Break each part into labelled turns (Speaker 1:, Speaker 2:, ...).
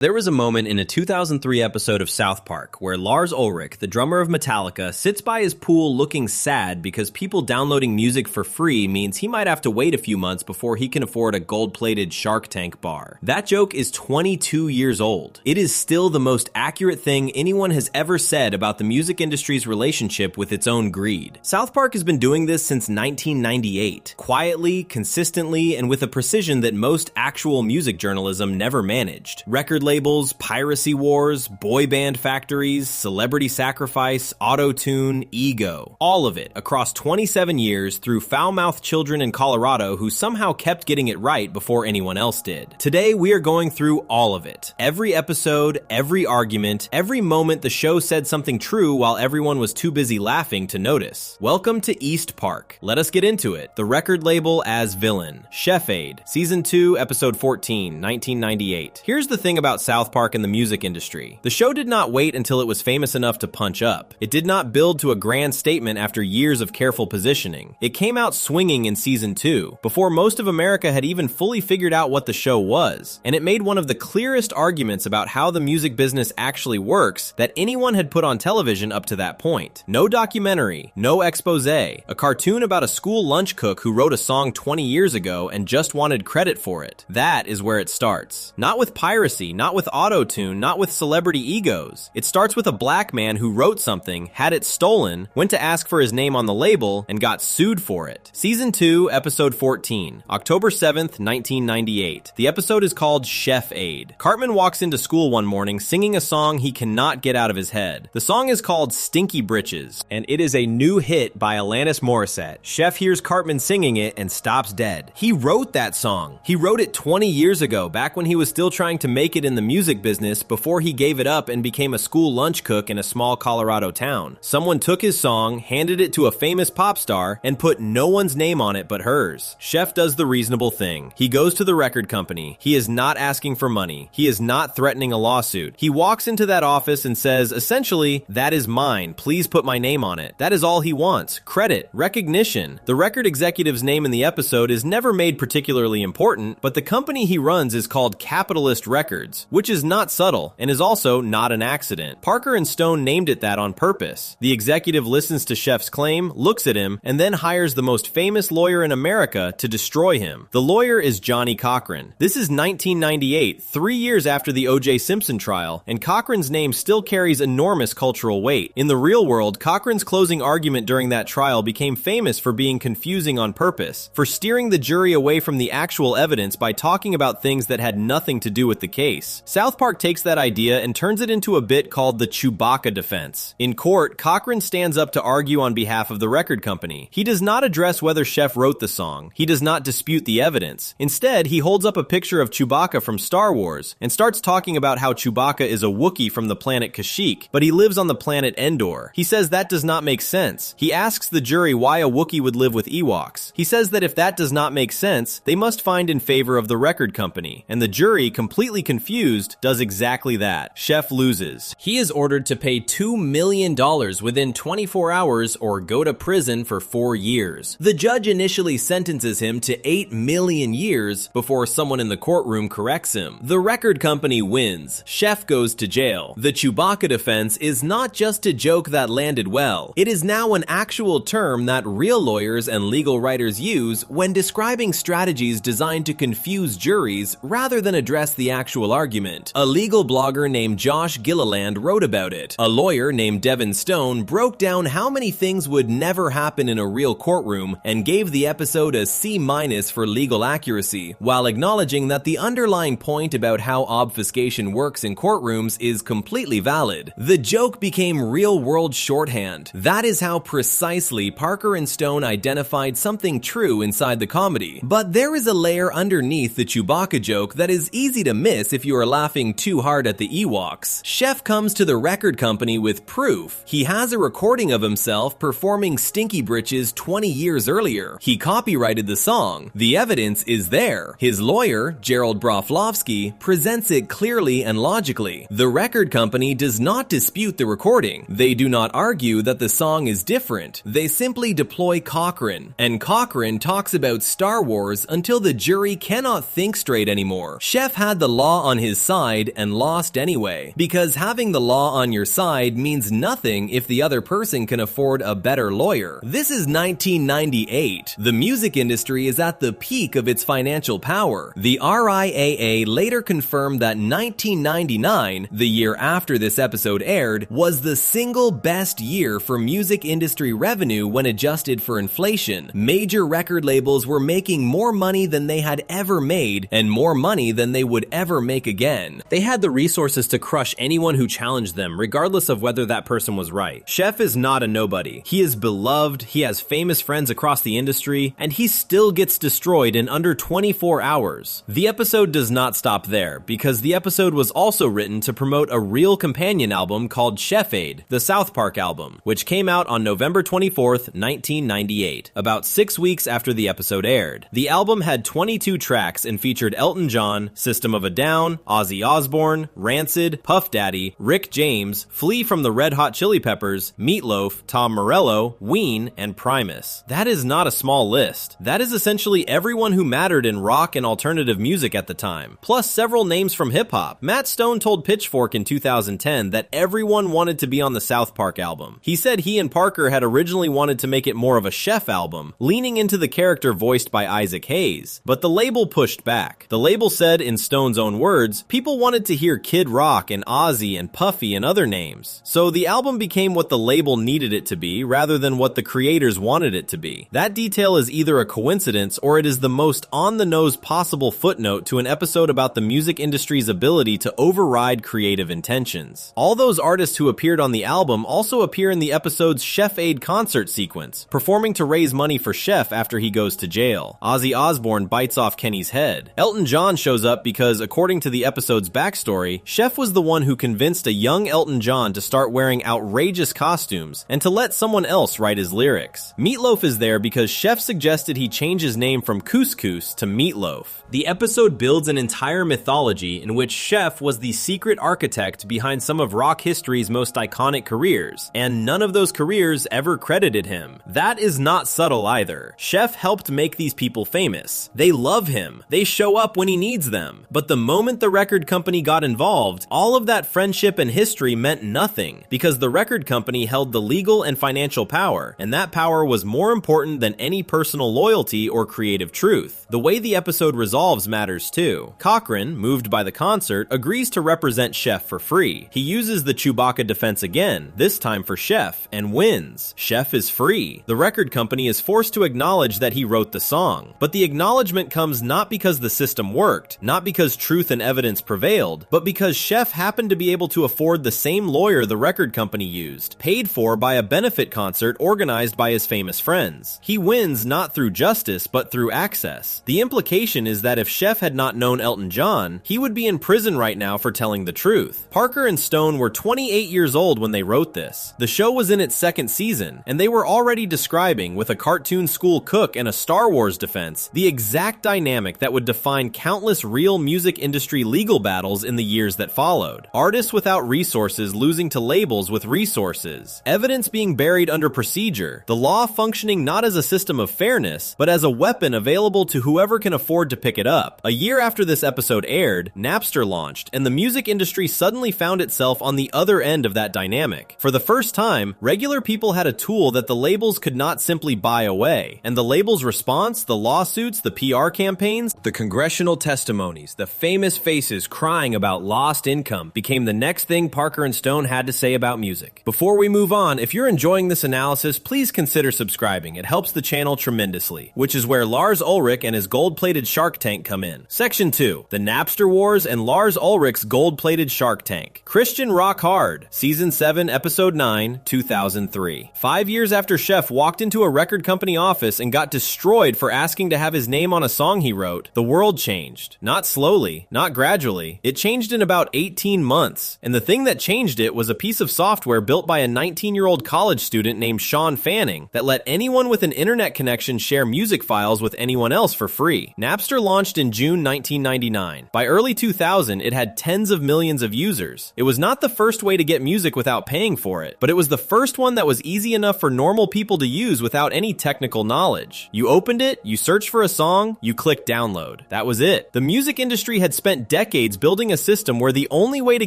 Speaker 1: There was a moment in a 2003 episode of South Park where Lars Ulrich, the drummer of Metallica, sits by his pool looking sad because people downloading music for free means he might have to wait a few months before he can afford a gold-plated Shark Tank bar. That joke is 22 years old. It is still the most accurate thing anyone has ever said about the music industry's relationship with its own greed. South Park has been doing this since 1998, quietly, consistently, and with a precision that most actual music journalism never managed. Record labels, piracy wars, boy band factories, celebrity sacrifice, Autotune, ego. All of it across 27 years through foul-mouthed children in Colorado who somehow kept getting it right before anyone else did. Today, we are going through all of it. Every episode, every argument, every moment the show said something true while everyone was too busy laughing to notice. Welcome to East Park. Let us get into it. The record label as villain. Chef Aid. Season 2, Episode 14, 1998. Here's the thing about South Park and the music industry. The show did not wait until it was famous enough to punch up. It did not build to a grand statement after years of careful positioning. It came out swinging in Season 2, before most of America had even fully figured out what the show was, and it made one of the clearest arguments about how the music business actually works that anyone had put on television up to that point. No documentary, no expose, a cartoon about a school lunch cook who wrote a song 20 years ago and just wanted credit for it. That is where it starts. Not with piracy, not with Autotune, not with celebrity egos. It starts with a black man who wrote something, had it stolen, went to ask for his name on the label, and got sued for it. Season 2, Episode 14, October 7th, 1998. The episode is called Chef Aid. Cartman walks into school one morning singing a song he cannot get out of his head. The song is called Stinky Britches, and it is a new hit by Alanis Morissette. Chef hears Cartman singing it and stops dead. He wrote that song. He wrote it 20 years ago, back when he was still trying to make it in the music business before he gave it up and became a school lunch cook in a small Colorado town. Someone took his song, handed it to a famous pop star, and put no one's name on it but hers. Chef does the reasonable thing. He goes to the record company. He is not asking for money. He is not threatening a lawsuit. He walks into that office and says, essentially, that is mine. Please put my name on it. That is all he wants. Credit. Recognition. The record executive's name in the episode is never made particularly important, but the company he runs is called Capitalist Records, which is not subtle and is also not an accident. Parker and Stone named it that on purpose. The executive listens to Chef's claim, looks at him, and then hires the most famous lawyer in America to destroy him. The lawyer is Johnny Cochran. This is 1998, 3 years after the O.J. Simpson trial, and Cochran's name still carries enormous cultural weight. In the real world, Cochran's closing argument during that trial became famous for being confusing on purpose, for steering the jury away from the actual evidence by talking about things that had nothing to do with the case. South Park takes that idea and turns it into a bit called the Chewbacca defense. In court, Cochran stands up to argue on behalf of the record company. He does not address whether Chef wrote the song. He does not dispute the evidence. Instead, he holds up a picture of Chewbacca from Star Wars and starts talking about how Chewbacca is a Wookiee from the planet Kashyyyk, but he lives on the planet Endor. He says that does not make sense. He asks the jury why a Wookiee would live with Ewoks. He says that if that does not make sense, they must find in favor of the record company, and the jury, completely confused, does exactly that. Chef loses. He is ordered to pay $2 million within 24 hours or go to prison for 4 years. The judge initially sentences him to 8 million years before someone in the courtroom corrects him. The record company wins. Chef goes to jail. The Chewbacca defense is not just a joke that landed well. It is now an actual term that real lawyers and legal writers use when describing strategies designed to confuse juries rather than address the actual argument. A legal blogger named Josh Gilliland wrote about it. A lawyer named Devin Stone broke down how many things would never happen in a real courtroom and gave the episode a C- for legal accuracy, while acknowledging that the underlying point about how obfuscation works in courtrooms is completely valid. The joke became real-world shorthand. That is how precisely Parker and Stone identified something true inside the comedy. But there is a layer underneath the Chewbacca joke that is easy to miss if you are laughing too hard at the Ewoks. Chef comes to the record company with proof. He has a recording of himself performing Stinky Britches 20 years earlier. He copyrighted the song. The evidence is there. His lawyer, Gerald Broflovsky, presents it clearly and logically. The record company does not dispute the recording. They do not argue that the song is different. They simply deploy Cochran, and Cochran talks about Star Wars until the jury cannot think straight anymore. Chef had the law on his his side and lost anyway. Because having the law on your side means nothing if the other person can afford a better lawyer. This is 1998. The music industry is at the peak of its financial power. The RIAA later confirmed that 1999, the year after this episode aired, was the single best year for music industry revenue when adjusted for inflation. Major record labels were making more money than they had ever made, and more money than they would ever make again. They had the resources to crush anyone who challenged them, regardless of whether that person was right. Chef is not a nobody. He is beloved, he has famous friends across the industry, and he still gets destroyed in under 24 hours. The episode does not stop there, because the episode was also written to promote a real companion album called Chef-Aid, the South Park album, which came out on November 24th, 1998, about 6 weeks after the episode aired. The album had 22 tracks and featured Elton John, System of a Down, Ozzy Osbourne, Rancid, Puff Daddy, Rick James, Flea from the Red Hot Chili Peppers, Meatloaf, Tom Morello, Ween, and Primus. That is not a small list. That is essentially everyone who mattered in rock and alternative music at the time, plus several names from hip-hop. Matt Stone told Pitchfork in 2010 that everyone wanted to be on the South Park album. He said he and Parker had originally wanted to make it more of a Chef album, leaning into the character voiced by Isaac Hayes, but the label pushed back. The label said, in Stone's own words, people wanted to hear Kid Rock and Ozzy and Puffy and other names. So the album became what the label needed it to be rather than what the creators wanted it to be. That detail is either a coincidence or it is the most on-the-nose possible footnote to an episode about the music industry's ability to override creative intentions. All those artists who appeared on the album also appear in the episode's Chef-Aid concert sequence, performing to raise money for Chef after he goes to jail. Ozzy Osbourne bites off Kenny's head. Elton John shows up because, according to the episode's backstory, Chef was the one who convinced a young Elton John to start wearing outrageous costumes and to let someone else write his lyrics. Meatloaf is there because Chef suggested he change his name from Couscous to Meatloaf. The episode builds an entire mythology in which Chef was the secret architect behind some of rock history's most iconic careers, and none of those careers ever credited him. That is not subtle either. Chef helped make these people famous. They love him. They show up when he needs them. But the moment the record company got involved, all of that friendship and history meant nothing, because the record company held the legal and financial power, and that power was more important than any personal loyalty or creative truth. The way the episode resolves matters too. Cochran, moved by the concert, agrees to represent Chef for free. He uses the Chewbacca defense again, this time for Chef, and wins. Chef is free. The record company is forced to acknowledge that he wrote the song, but the acknowledgement comes not because the system worked, not because truth and evidence prevailed, but because Chef happened to be able to afford the same lawyer the record company used, paid for by a benefit concert organized by his famous friends. He wins not through justice, but through access. The implication is that if Chef had not known Elton John, he would be in prison right now for telling the truth. Parker and Stone were 28 years old when they wrote this. The show was in its second season, and they were already describing, with a cartoon school cook and a Star Wars defense, the exact dynamic that would define countless real music industry legal battles in the years that followed. Artists without resources losing to labels with resources. Evidence being buried under procedure. The law functioning not as a system of fairness, but as a weapon available to whoever can afford to pick it up. A year after this episode aired, Napster launched, and the music industry suddenly found itself on the other end of that dynamic. For the first time, regular people had a tool that the labels could not simply buy away, and the labels' response, the lawsuits, the PR campaigns, the congressional testimonies, the famous faces crying about lost income became the next thing Parker and Stone had to say about music. Before we move on, if you're enjoying this analysis, please consider subscribing. It helps the channel tremendously, which is where Lars Ulrich and his gold-plated Shark Tank come in. Section 2, the Napster Wars and Lars Ulrich's gold-plated Shark Tank. Christian Rock Hard, Season 7, Episode 9, 2003. 5 years after Chef walked into a record company office and got destroyed for asking to have his name on a song he wrote, the world changed. Not slowly, not gradually. It changed in about 18 months. And the thing that changed it was a piece of software built by a 19-year-old college student named Sean Fanning that let anyone with an internet connection share music files with anyone else for free. Napster launched in June 1999. By early 2000, it had tens of millions of users. It was not the first way to get music without paying for it, but it was the first one that was easy enough for normal people to use without any technical knowledge. You opened it, you searched for a song, you clicked download. That was it. The music industry had spent decades building a system where the only way to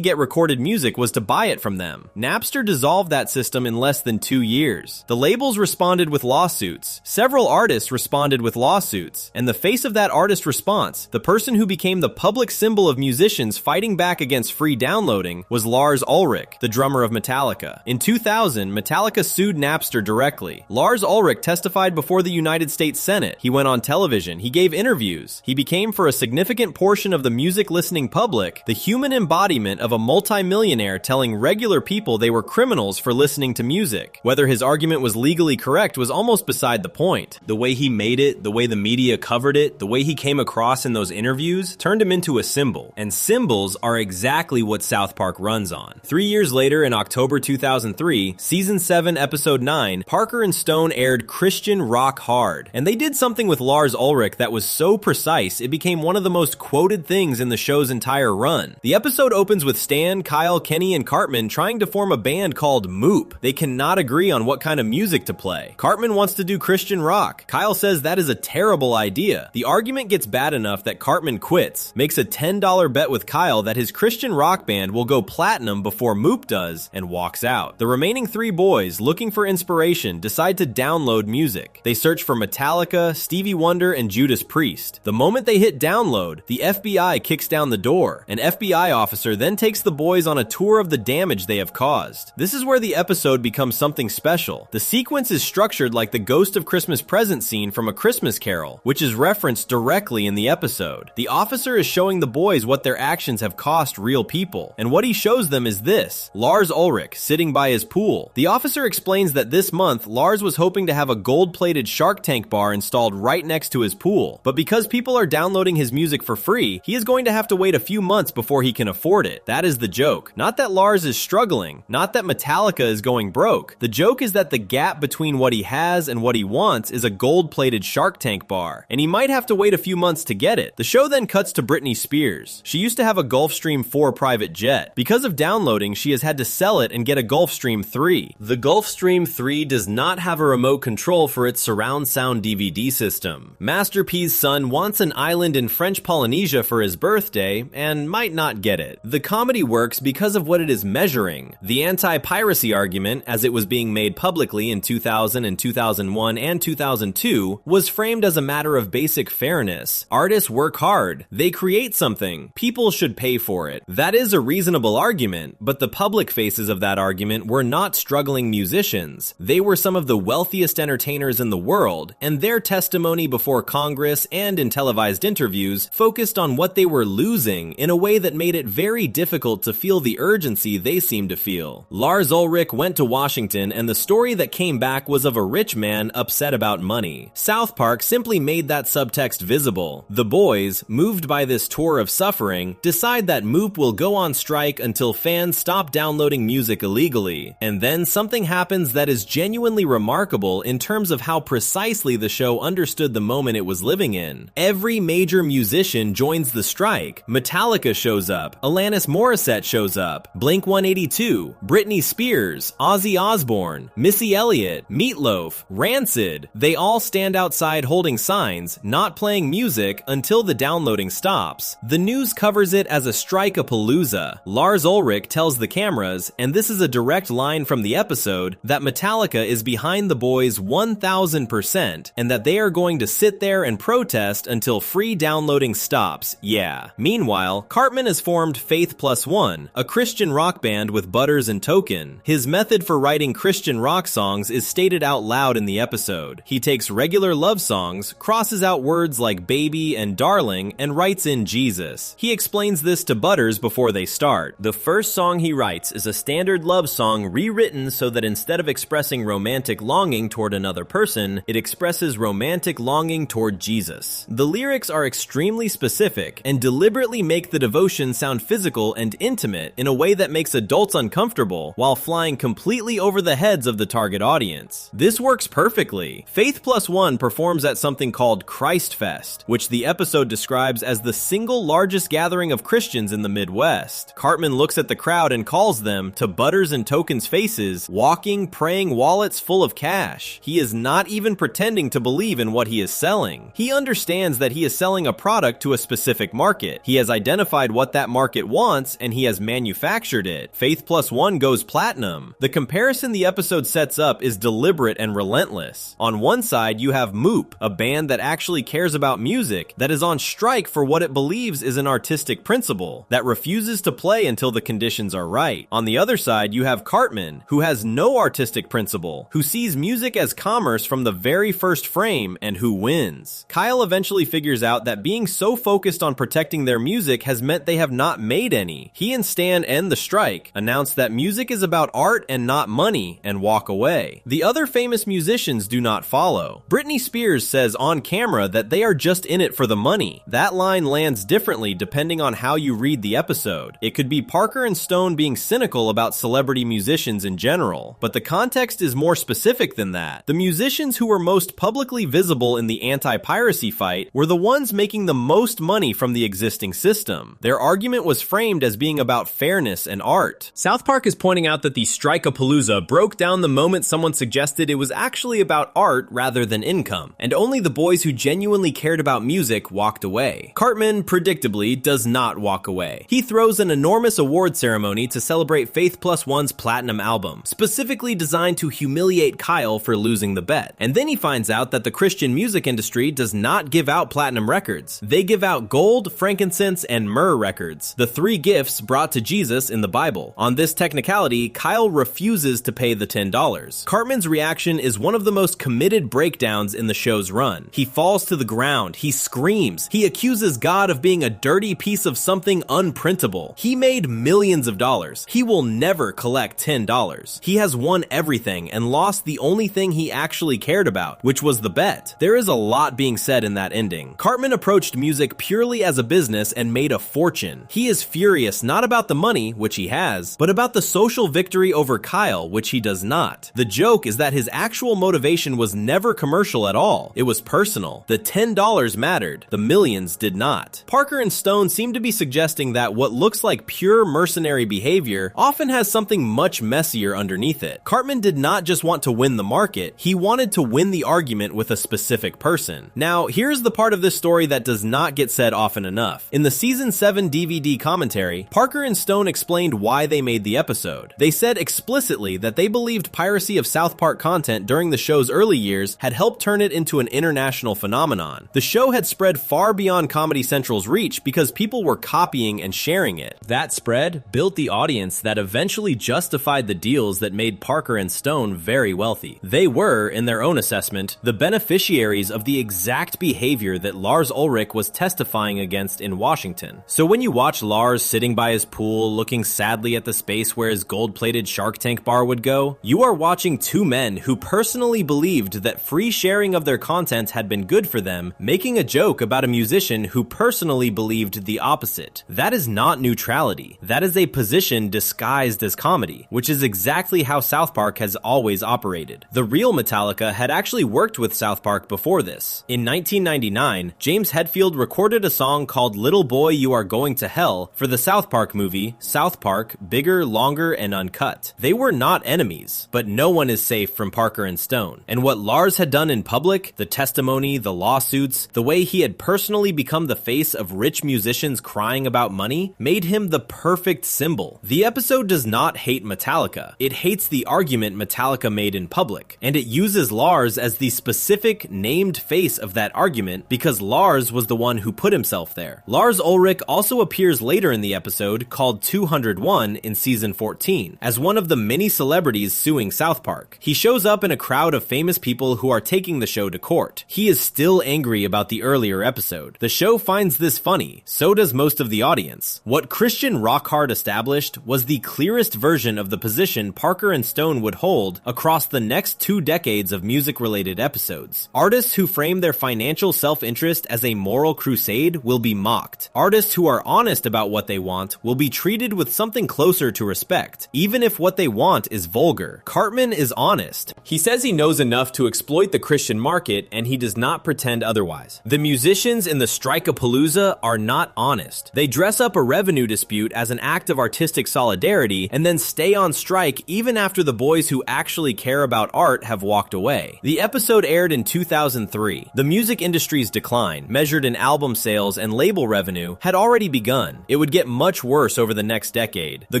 Speaker 1: get recorded music was to buy it from them. Napster dissolved that system in less than 2 years. The labels responded with lawsuits. Several artists responded with lawsuits. And the face of that artist response, the person who became the public symbol of musicians fighting back against free downloading, was Lars Ulrich, the drummer of Metallica. In 2000, Metallica sued Napster directly. Lars Ulrich testified before the United States Senate. He went on television. He gave interviews. He became, for a significant portion of the music-listening public, the human embodiment of a multimillionaire telling regular people they were criminals for listening to music. Whether his argument was legally correct was almost beside the point. The way he made it, the way the media covered it, the way he came across in those interviews turned him into a symbol. And symbols are exactly what South Park runs on. 3 years later, in October 2003, Season 7, Episode 9, Parker and Stone aired Christian Rock Hard. And they did something with Lars Ulrich that was so precise, it became one of the most quoted things in the show's entire run. The episode opens with Stan, Kyle, Kenny, and Cartman trying to form a band called Moop. They cannot agree on what kind of music to play. Cartman wants to do Christian rock. Kyle says that is a terrible idea. The argument gets bad enough that Cartman quits, makes a $10 bet with Kyle that his Christian rock band will go platinum before Moop does, and walks out. The remaining 3 boys, looking for inspiration, decide to download music. They search for Metallica, Stevie Wonder, and Judas Priest. The moment they hit download, the FBI kicks down the door. An FBI officer then takes the boys on a tour of the damage they have caused. This is where the episode becomes something special. The sequence is structured like the Ghost of Christmas Present scene from A Christmas Carol, which is referenced directly in the episode. The officer is showing the boys what their actions have cost real people, and what he shows them is this: Lars Ulrich sitting by his pool. The officer explains that this month, Lars was hoping to have a gold-plated Shark Tank bar installed right next to his pool, but because people are downloading his music for free, he is going to have to wait a few months before he can afford it. That is the joke. Not that Lars is struggling, not that Metallica is going broke. The joke is that the gap between what he has and what he wants is a gold-plated Shark Tank bar, and he might have to wait a few months to get it. The show then cuts to Britney Spears. She used to have a Gulfstream 4 private jet. Because of downloading, she has had to sell it and get a Gulfstream 3. The Gulfstream 3 does not have a remote control for its surround sound DVD system. Master P's son wants an island in French Polynesia for his birthday and might not get it. The comedy works because of what it is measuring. The anti-piracy argument, as it was being made publicly in 2000 and 2001 and 2002, was framed as a matter of basic fairness. Artists work hard. They create something. People should pay for it. That is a reasonable argument, but the public faces of that argument were not struggling musicians. They were some of the wealthiest entertainers in the world, and their testimony before Congress and in televised interviews focused on what they were losing in a way that made it very difficult to feel the urgency they seemed to feel. Lars Ulrich went to Washington, and the story that came back was of a rich man upset about money. South Park simply made that subtext visible. The boys, moved by this tour of suffering, decide that Moop will go on strike until fans stop downloading music illegally. And then something happens that is genuinely remarkable in terms of how precisely the show understood the moment it was living in. Every major musician joins the strike. Metallica shows up, Alanis Morissette shows up, Blink-182, Britney Spears, Ozzy Osbourne, Missy Elliott, Meatloaf, Rancid. They all stand outside holding signs, not playing music until the downloading stops. The news covers it as a strike-a-palooza. Lars Ulrich tells the cameras, and this is a direct line from the episode, that Metallica is behind the boys 1000%, and that they are going to sit there and protest until free downloading stops. Yeah. Meanwhile, Cartman has formed Faith Plus One, a Christian rock band with Butters and Token. His method for writing Christian rock songs is stated out loud in the episode. He takes regular love songs, crosses out words like baby and darling, and writes in Jesus. He explains this to Butters before they start. The first song he writes is a standard love song rewritten so that instead of expressing romantic longing toward another person, it expresses romantic longing toward Jesus. The lyrics are extremely specific and deliberately make the devotion sound physical and intimate in a way that makes adults uncomfortable while flying completely over the heads of the target audience. This works perfectly. Faith Plus One performs at something called Christ Fest, which the episode describes as the single largest gathering of Christians in the Midwest. Cartman looks at the crowd and calls them, to Butters and Token's faces, walking, praying wallets full of cash. He is not even pretending to believe in what he is selling. He understands that he is selling a product to a specific market. He has identified what that market wants, and he has manufactured it. Faith Plus One goes platinum. The comparison the episode sets up is deliberate and relentless. On one side, you have Moop, a band that actually cares about music, that is on strike for what it believes is an artistic principle, that refuses to play until the conditions are right. On the other side, you have Cartman, who has no artistic principle, who sees music as commerce from the very first frame, and who wins. Kyle eventually figures out that being so focused on protecting their music has meant they have not made any. He and Stan end the strike, announce that music is about art and not money, and walk away. The other famous musicians do not follow. Britney Spears says on camera that they are just in it for the money. That line lands differently depending on how you read the episode. It could be Parker and Stone being cynical about celebrity musicians in general, but the context is more specific than that. The musicians who were most publicly visible in the anti-piracy fight were the ones making the most money from the existing system. Their argument was framed as being about fairness and art. South Park is pointing out that the Strike-a-Palooza broke down the moment someone suggested it was actually about art rather than income, and only the boys who genuinely cared about music walked away. Cartman, predictably, does not walk away. He throws an enormous award ceremony to celebrate Faith Plus One's platinum album, specifically designed to humiliate Kyle for losing the bet. And then he finds out that the Christian music industry does not give out platinum records. They give out gold, frankincense, and myrrh records, the three gifts brought to Jesus in the Bible. On this technicality, Kyle refuses to pay the $10. Cartman's reaction is one of the most committed breakdowns in the show's run. He falls to the ground, he screams, he accuses God of being a dirty piece of something unprintable. He made millions of dollars. He will never collect $10. He has won everything and lost the only thing he actually cared about, which was the bet. There is a lot being said in that ending. Cartman approached music purely as a business and made a fortune. He is furious not about the money, which he has, but about the social victory over Kyle, which he does not. The joke is that his actual motivation was never commercial at all. It was personal. The $10 mattered. The millions did not. Parker and Stone seem to be suggesting that what looks like pure mercenary behavior often has something much messier underneath it. Cartman did not just want to win the market, he wanted to win the argument with a specific person. Now, here's the part of this story that does not get said often enough. In the Season 7 DVD commentary, Parker and Stone explained why they made the episode. They said explicitly that they believed piracy of South Park content during the show's early years had helped turn it into an international phenomenon. The show had spread far beyond Comedy Central's reach because people were copying and sharing it. That spread built the audience that eventually justified the deals that made Parker and Stone very wealthy. They were, in their own assessment, the beneficiaries of the exact behavior that Lars Ulrich was testifying against in Washington. So when you watch Lars sitting by his pool, looking sadly at the space where his gold-plated Shark Tank bar would go, you are watching two men who personally believed that free sharing of their content had been good for them, making a joke about a musician who personally believed the opposite. That is not neutrality. That is a position disguised as comedy, which is exactly how South Park has always operated. The real Metallica had actually worked with South Park before this. In 1999, James Hetfield recorded a song called Little Boy You Are Going to Hell for the South Park movie, South Park, Bigger, Longer, and Uncut. They were not enemies, but no one is safe from Parker and Stone. And what Lars had done in public, the testimony, the lawsuits, the way he had personally become the face of rich musicians crying about money, made him the perfect symbol. The episode does not hate Metallica. It hates the argument Metallica made in public, and it uses Lars as the specific named face of that argument because Lars was the one who put himself there. Lars Ulrich also appears later in the episode, called 201 in season 14, as one of the many celebrities suing South Park. He shows up in a crowd of famous people who are taking the show to court. He is still angry about the earlier episode. The show finds this funny, so does most of the audience. What Christian Rockhard established was the clearest version of the position Parker and Stone would hold across the next 2 decades of music-related episodes. Artists who frame their financial self-interest as a moral crusade will be mocked. Artists who are honest about what they want will be treated with something closer to respect, even if what they want is vulgar. Cartman is honest. He says he knows enough to exploit the Christian market, and he does not pretend otherwise. The musicians in the Strike-a-Palooza are not honest. They dress up a revenue dispute as an act of artistic solidarity and then stay on strike even after the boys who actually care about art have walked away. The episode aired in 2003. The music industry's decline, measured in album sales and label commercial revenue had already begun. It would get much worse over the next decade. The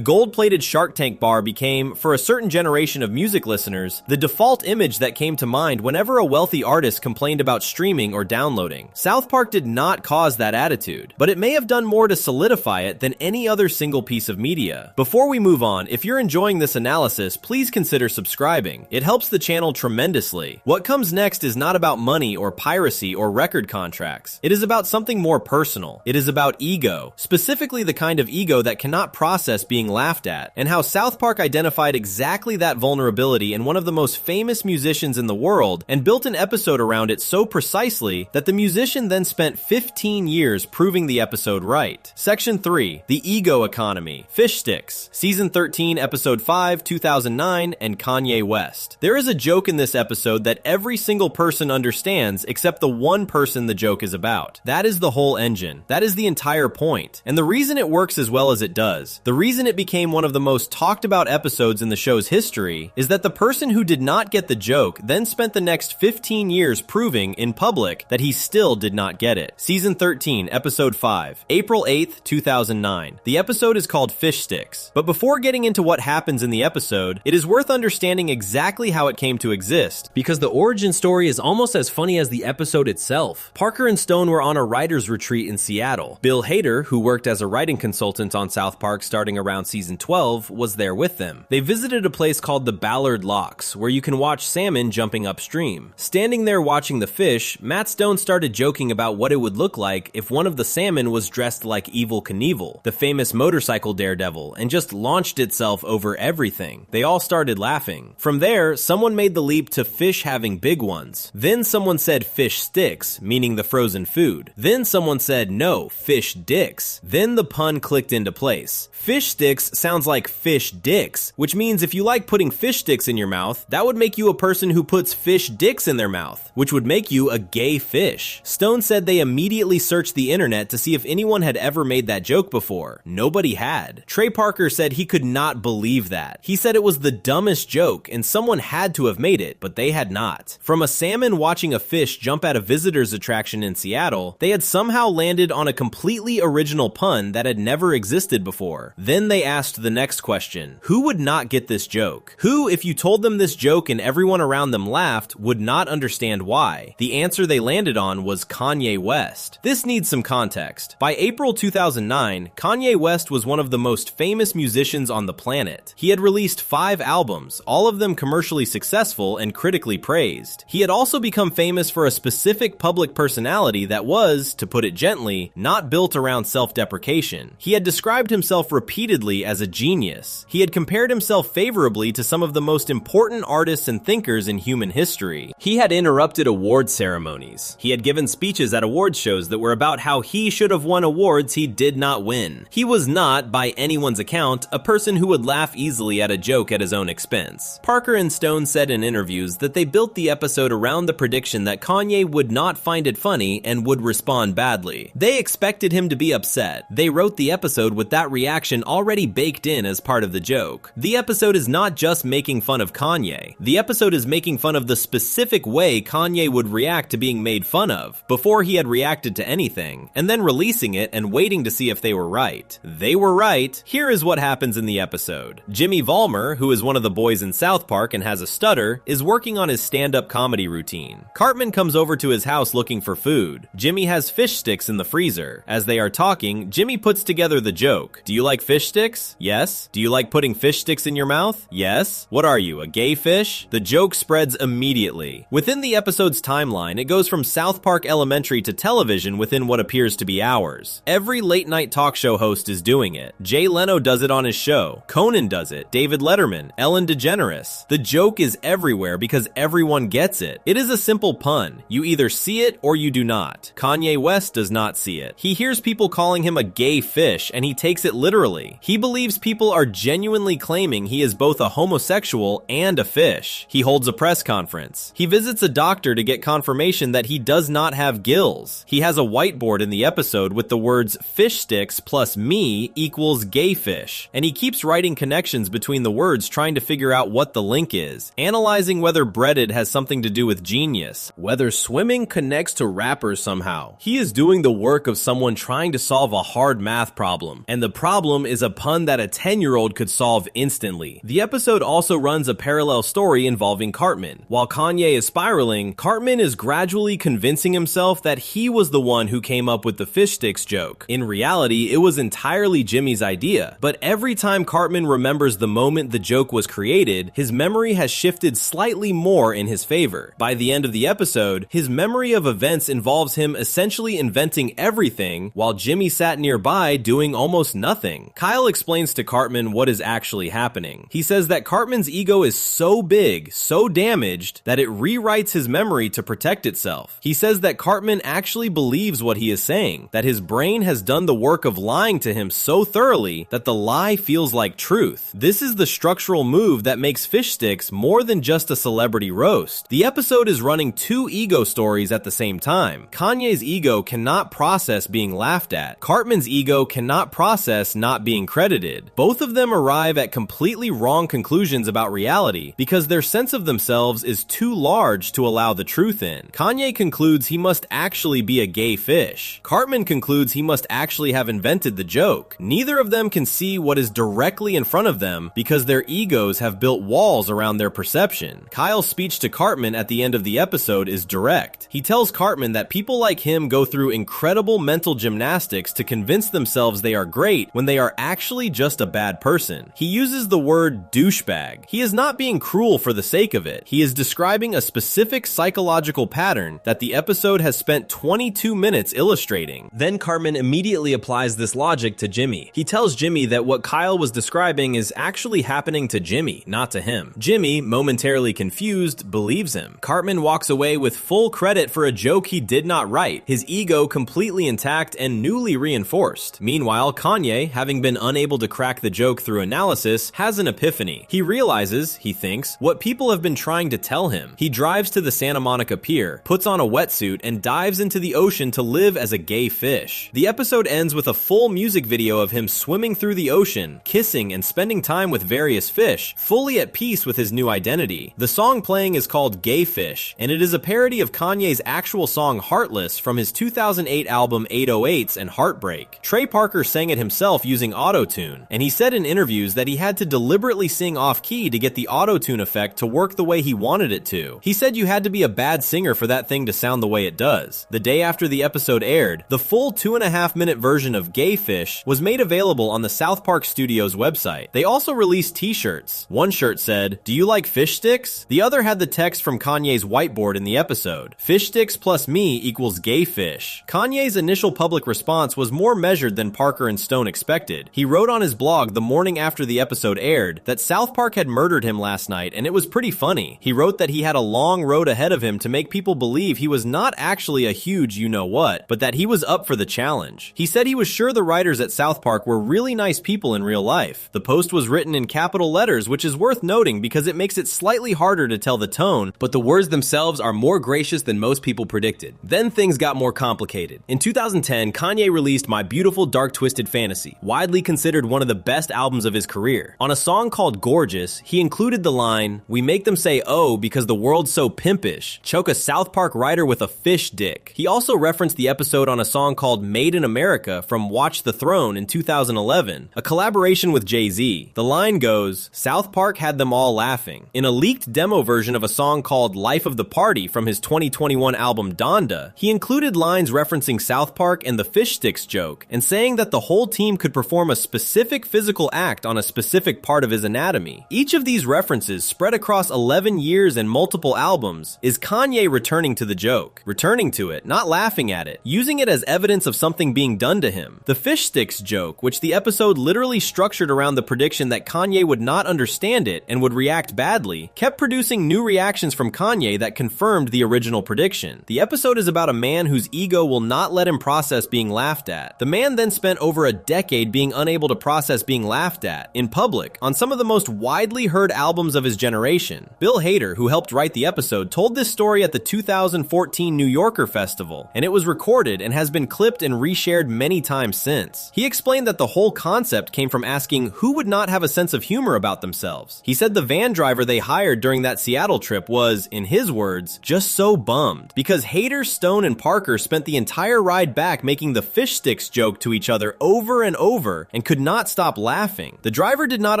Speaker 1: gold-plated Shark Tank bar became, for a certain generation of music listeners, the default image that came to mind whenever a wealthy artist complained about streaming or downloading. South Park did not cause that attitude, but it may have done more to solidify it than any other single piece of media. Before we move on, if you're enjoying this analysis, please consider subscribing. It helps the channel tremendously. What comes next is not about money or piracy or record contracts. It is about something more personal. It is about ego, specifically the kind of ego that cannot process being laughed at, and how South Park identified exactly that vulnerability in one of the most famous musicians in the world and built an episode around it so precisely that the musician then spent 15 years proving the episode right. Section 3, The Ego Economy, Fish Sticks, Season 13, Episode 5, 2009, and Kanye West. There is a joke in this episode that every single person understands except the one person the joke is about. That is the whole engine. That is the entire point. And the reason it works as well as it does, the reason it became one of the most talked about episodes in the show's history, is that the person who did not get the joke then spent the next 15 years proving in public that he still did not get it. Season 13, Episode 5, April 8th, 2009. The episode is called Fish Sticks. But before getting into what happens in the episode, it is worth understanding exactly how it came to exist, because the origin story is almost as funny as the episode itself. Parker and Stone were on a writer's retreat in Seattle. Bill Hader, who worked as a writing consultant on South Park starting around season 12, was there with them. They visited a place called the Ballard Locks, where you can watch salmon jumping upstream. Standing there watching the fish, Matt Stone started joking about what it would look like if one of the salmon was dressed like Evel Knievel, the famous motorcycle daredevil, and just launched itself over everything. They all started laughing. From there, someone made the leap to fish having big ones. Then someone said fish sticks, meaning the frozen food. Then someone said no, fish dicks. Then the pun clicked into place. Fish sticks sounds like fish dicks, which means if you like putting fish sticks in your mouth, that would make you a person who puts fish dicks in their mouth, which would make you a gay fish. Stone said they immediately searched the internet to see if anyone had ever made that joke before. Nobody had. Trey Parker said he could not believe that. He said it was the dumbest joke and someone had to have made it, but they had not. From a salmon watching a fish jump at a visitor's attraction in Seattle, they had somehow landed on a completely original pun that had never existed before. Then they asked the next question. Who would not get this joke? Who, if you told them this joke and everyone around them laughed, would not understand why? The answer they landed on was Kanye West. This needs some context. By April 2009, Kanye West was one of the most famous musicians on the planet. He had released 5 albums, all of them commercially successful and critically praised. He had also become famous for a specific public personality that was, to put it gently, not built around self-deprecation. He had described himself repeatedly as a genius. He had compared himself favorably to some of the most important artists and thinkers in human history. He had interrupted award ceremonies. He had given speeches at award shows that were about how he should have won awards he did not win. He was not, by anyone's account, a person who would laugh easily at a joke at his own expense. Parker and Stone said in interviews that they built the episode around the prediction that Kanye would not find it funny and would respond badly. They expected him to be upset. They wrote the episode with that reaction already baked in as part of the joke. The episode is not just making fun of Kanye. The episode is making fun of the specific way Kanye would react to being made fun of, before he had reacted to anything, and then releasing it and waiting to see if they were right. They were right. Here is what happens in the episode. Jimmy Vollmer, who is one of the boys in South Park and has a stutter, is working on his stand-up comedy routine. Cartman comes over to his house looking for food. Jimmy has fish sticks in the freezer. As they are talking, Jimmy puts together the joke. Do you like fish sticks? Yes. Do you like putting fish sticks in your mouth? Yes. What are you, a gay fish? The joke spreads immediately. Within the episode's timeline, it goes from South Park Elementary to television within what appears to be hours. Every late-night talk show host is doing it. Jay Leno does it on his show. Conan does it. David Letterman. Ellen DeGeneres. The joke is everywhere because everyone gets it. It is a simple pun. You either see it or you do not. Kanye West does not see it. He hears people calling him a gay fish and he takes it literally. He believes people are genuinely claiming he is both a homosexual and a fish. He holds a press conference. He visits a doctor to get confirmation that he does not have gills. He has a whiteboard in the episode with the words fish sticks plus me equals gay fish. And he keeps writing connections between the words trying to figure out what the link is. Analyzing whether breaded has something to do with genius. Whether swimming connects to rappers somehow. He is doing the work work of someone trying to solve a hard math problem, and the problem is a pun that a 10-year-old could solve instantly. The episode also runs a parallel story involving Cartman. While Kanye is spiraling, Cartman is gradually convincing himself that he was the one who came up with the fish sticks joke. In reality, it was entirely Jimmy's idea, but every time Cartman remembers the moment the joke was created, his memory has shifted slightly more in his favor. By the end of the episode, his memory of events involves him essentially inventing everything, while Jimmy sat nearby doing almost nothing. Kyle explains to Cartman what is actually happening. He says that Cartman's ego is so big, so damaged, that it rewrites his memory to protect itself. He says that Cartman actually believes what he is saying, that his brain has done the work of lying to him so thoroughly that the lie feels like truth. This is the structural move that makes Fish Sticks more than just a celebrity roast. The episode is running two ego stories at the same time. Kanye's ego cannot process being laughed at. Cartman's ego cannot process not being credited. Both of them arrive at completely wrong conclusions about reality because their sense of themselves is too large to allow the truth in. Kanye concludes he must actually be a gay fish. Cartman concludes he must actually have invented the joke. Neither of them can see what is directly in front of them because their egos have built walls around their perception. Kyle's speech to Cartman at the end of the episode is direct. He tells Cartman that people like him go through incredible mental gymnastics to convince themselves they are great when they are actually just a bad person. He uses the word douchebag. He is not being cruel for the sake of it. He is describing a specific psychological pattern that the episode has spent 22 minutes illustrating. Then Cartman immediately applies this logic to Jimmy. He tells Jimmy that what Kyle was describing is actually happening to Jimmy, not to him. Jimmy, momentarily confused, believes him. Cartman walks away with full credit for a joke he did not write, his ego completely intact and newly reinforced. Meanwhile, Kanye, having been unable to crack the joke through analysis, has an epiphany. He realizes, he thinks, what people have been trying to tell him. He drives to the Santa Monica Pier, puts on a wetsuit, and dives into the ocean to live as a gay fish. The episode ends with a full music video of him swimming through the ocean, kissing and spending time with various fish, fully at peace with his new identity. The song playing is called Gay Fish, and it is a parody of Kanye's actual song Heartless from his 2008 album 808s and Heartbreak. Trey Parker sang it himself using Autotune, and he said in interviews that he had to deliberately sing off-key to get the Autotune effect to work the way he wanted it to. He said you had to be a bad singer for that thing to sound the way it does. The day after the episode aired, the full 2.5-minute version of Gay Fish was made available on the South Park Studios website. They also released t-shirts. One shirt said, "Do you like fish sticks?" The other had the text from Kanye's whiteboard in the episode. Fish sticks plus me equals gay fish. Kanye's initial public response was more measured than Parker and Stone expected. He wrote on his blog the morning after the episode aired that South Park had murdered him last night and it was pretty funny. He wrote that he had a long road ahead of him to make people believe he was not actually a huge you-know-what, but that he was up for the challenge. He said he was sure the writers at South Park were really nice people in real life. The post was written in capital letters, which is worth noting because it makes it slightly harder to tell the tone, but the words themselves are more gracious than most people predicted. Then things got more complicated. In 2010, Kanye released My Beautiful Dark Twisted Fantasy, widely considered one of the best albums of his career. On a song called Gorgeous, he included the line, "We make them say oh because the world's so pimpish. Choke a South Park writer with a fish dick." He also referenced the episode on a song called Made in America from Watch the Throne in 2011, a collaboration with Jay-Z. The line goes, "South Park had them all laughing." In a leaked demo version of a song called Life of the Party from his 2021 album Donda, he included lines referencing South Park and the fish sticks joke, and saying that the whole team could perform a specific physical act on a specific part of his anatomy. Each of these references, spread across 11 years and multiple albums, is Kanye returning to the joke. Returning to it, not laughing at it, using it as evidence of something being done to him. The fish sticks joke, which the episode literally structured around the prediction that Kanye would not understand it and would react badly, kept producing new reactions from Kanye that confirmed the original prediction. The episode is about a man whose ego will not let him process being laughed at. The man then spent over a decade being unable to process being laughed at, in public, on some of the most widely heard albums of his generation. Bill Hader, who helped write the episode, told this story at the 2014 New Yorker Festival, and it was recorded and has been clipped and reshared many times since. He explained that the whole concept came from asking who would not have a sense of humor about themselves. He said the van driver they hired during that Seattle trip was, in his words, just so bummed, because Hader, Stone, and Parker spent the entire ride back making the fish sticks joke to each other over and over and could not stop laughing. The driver did not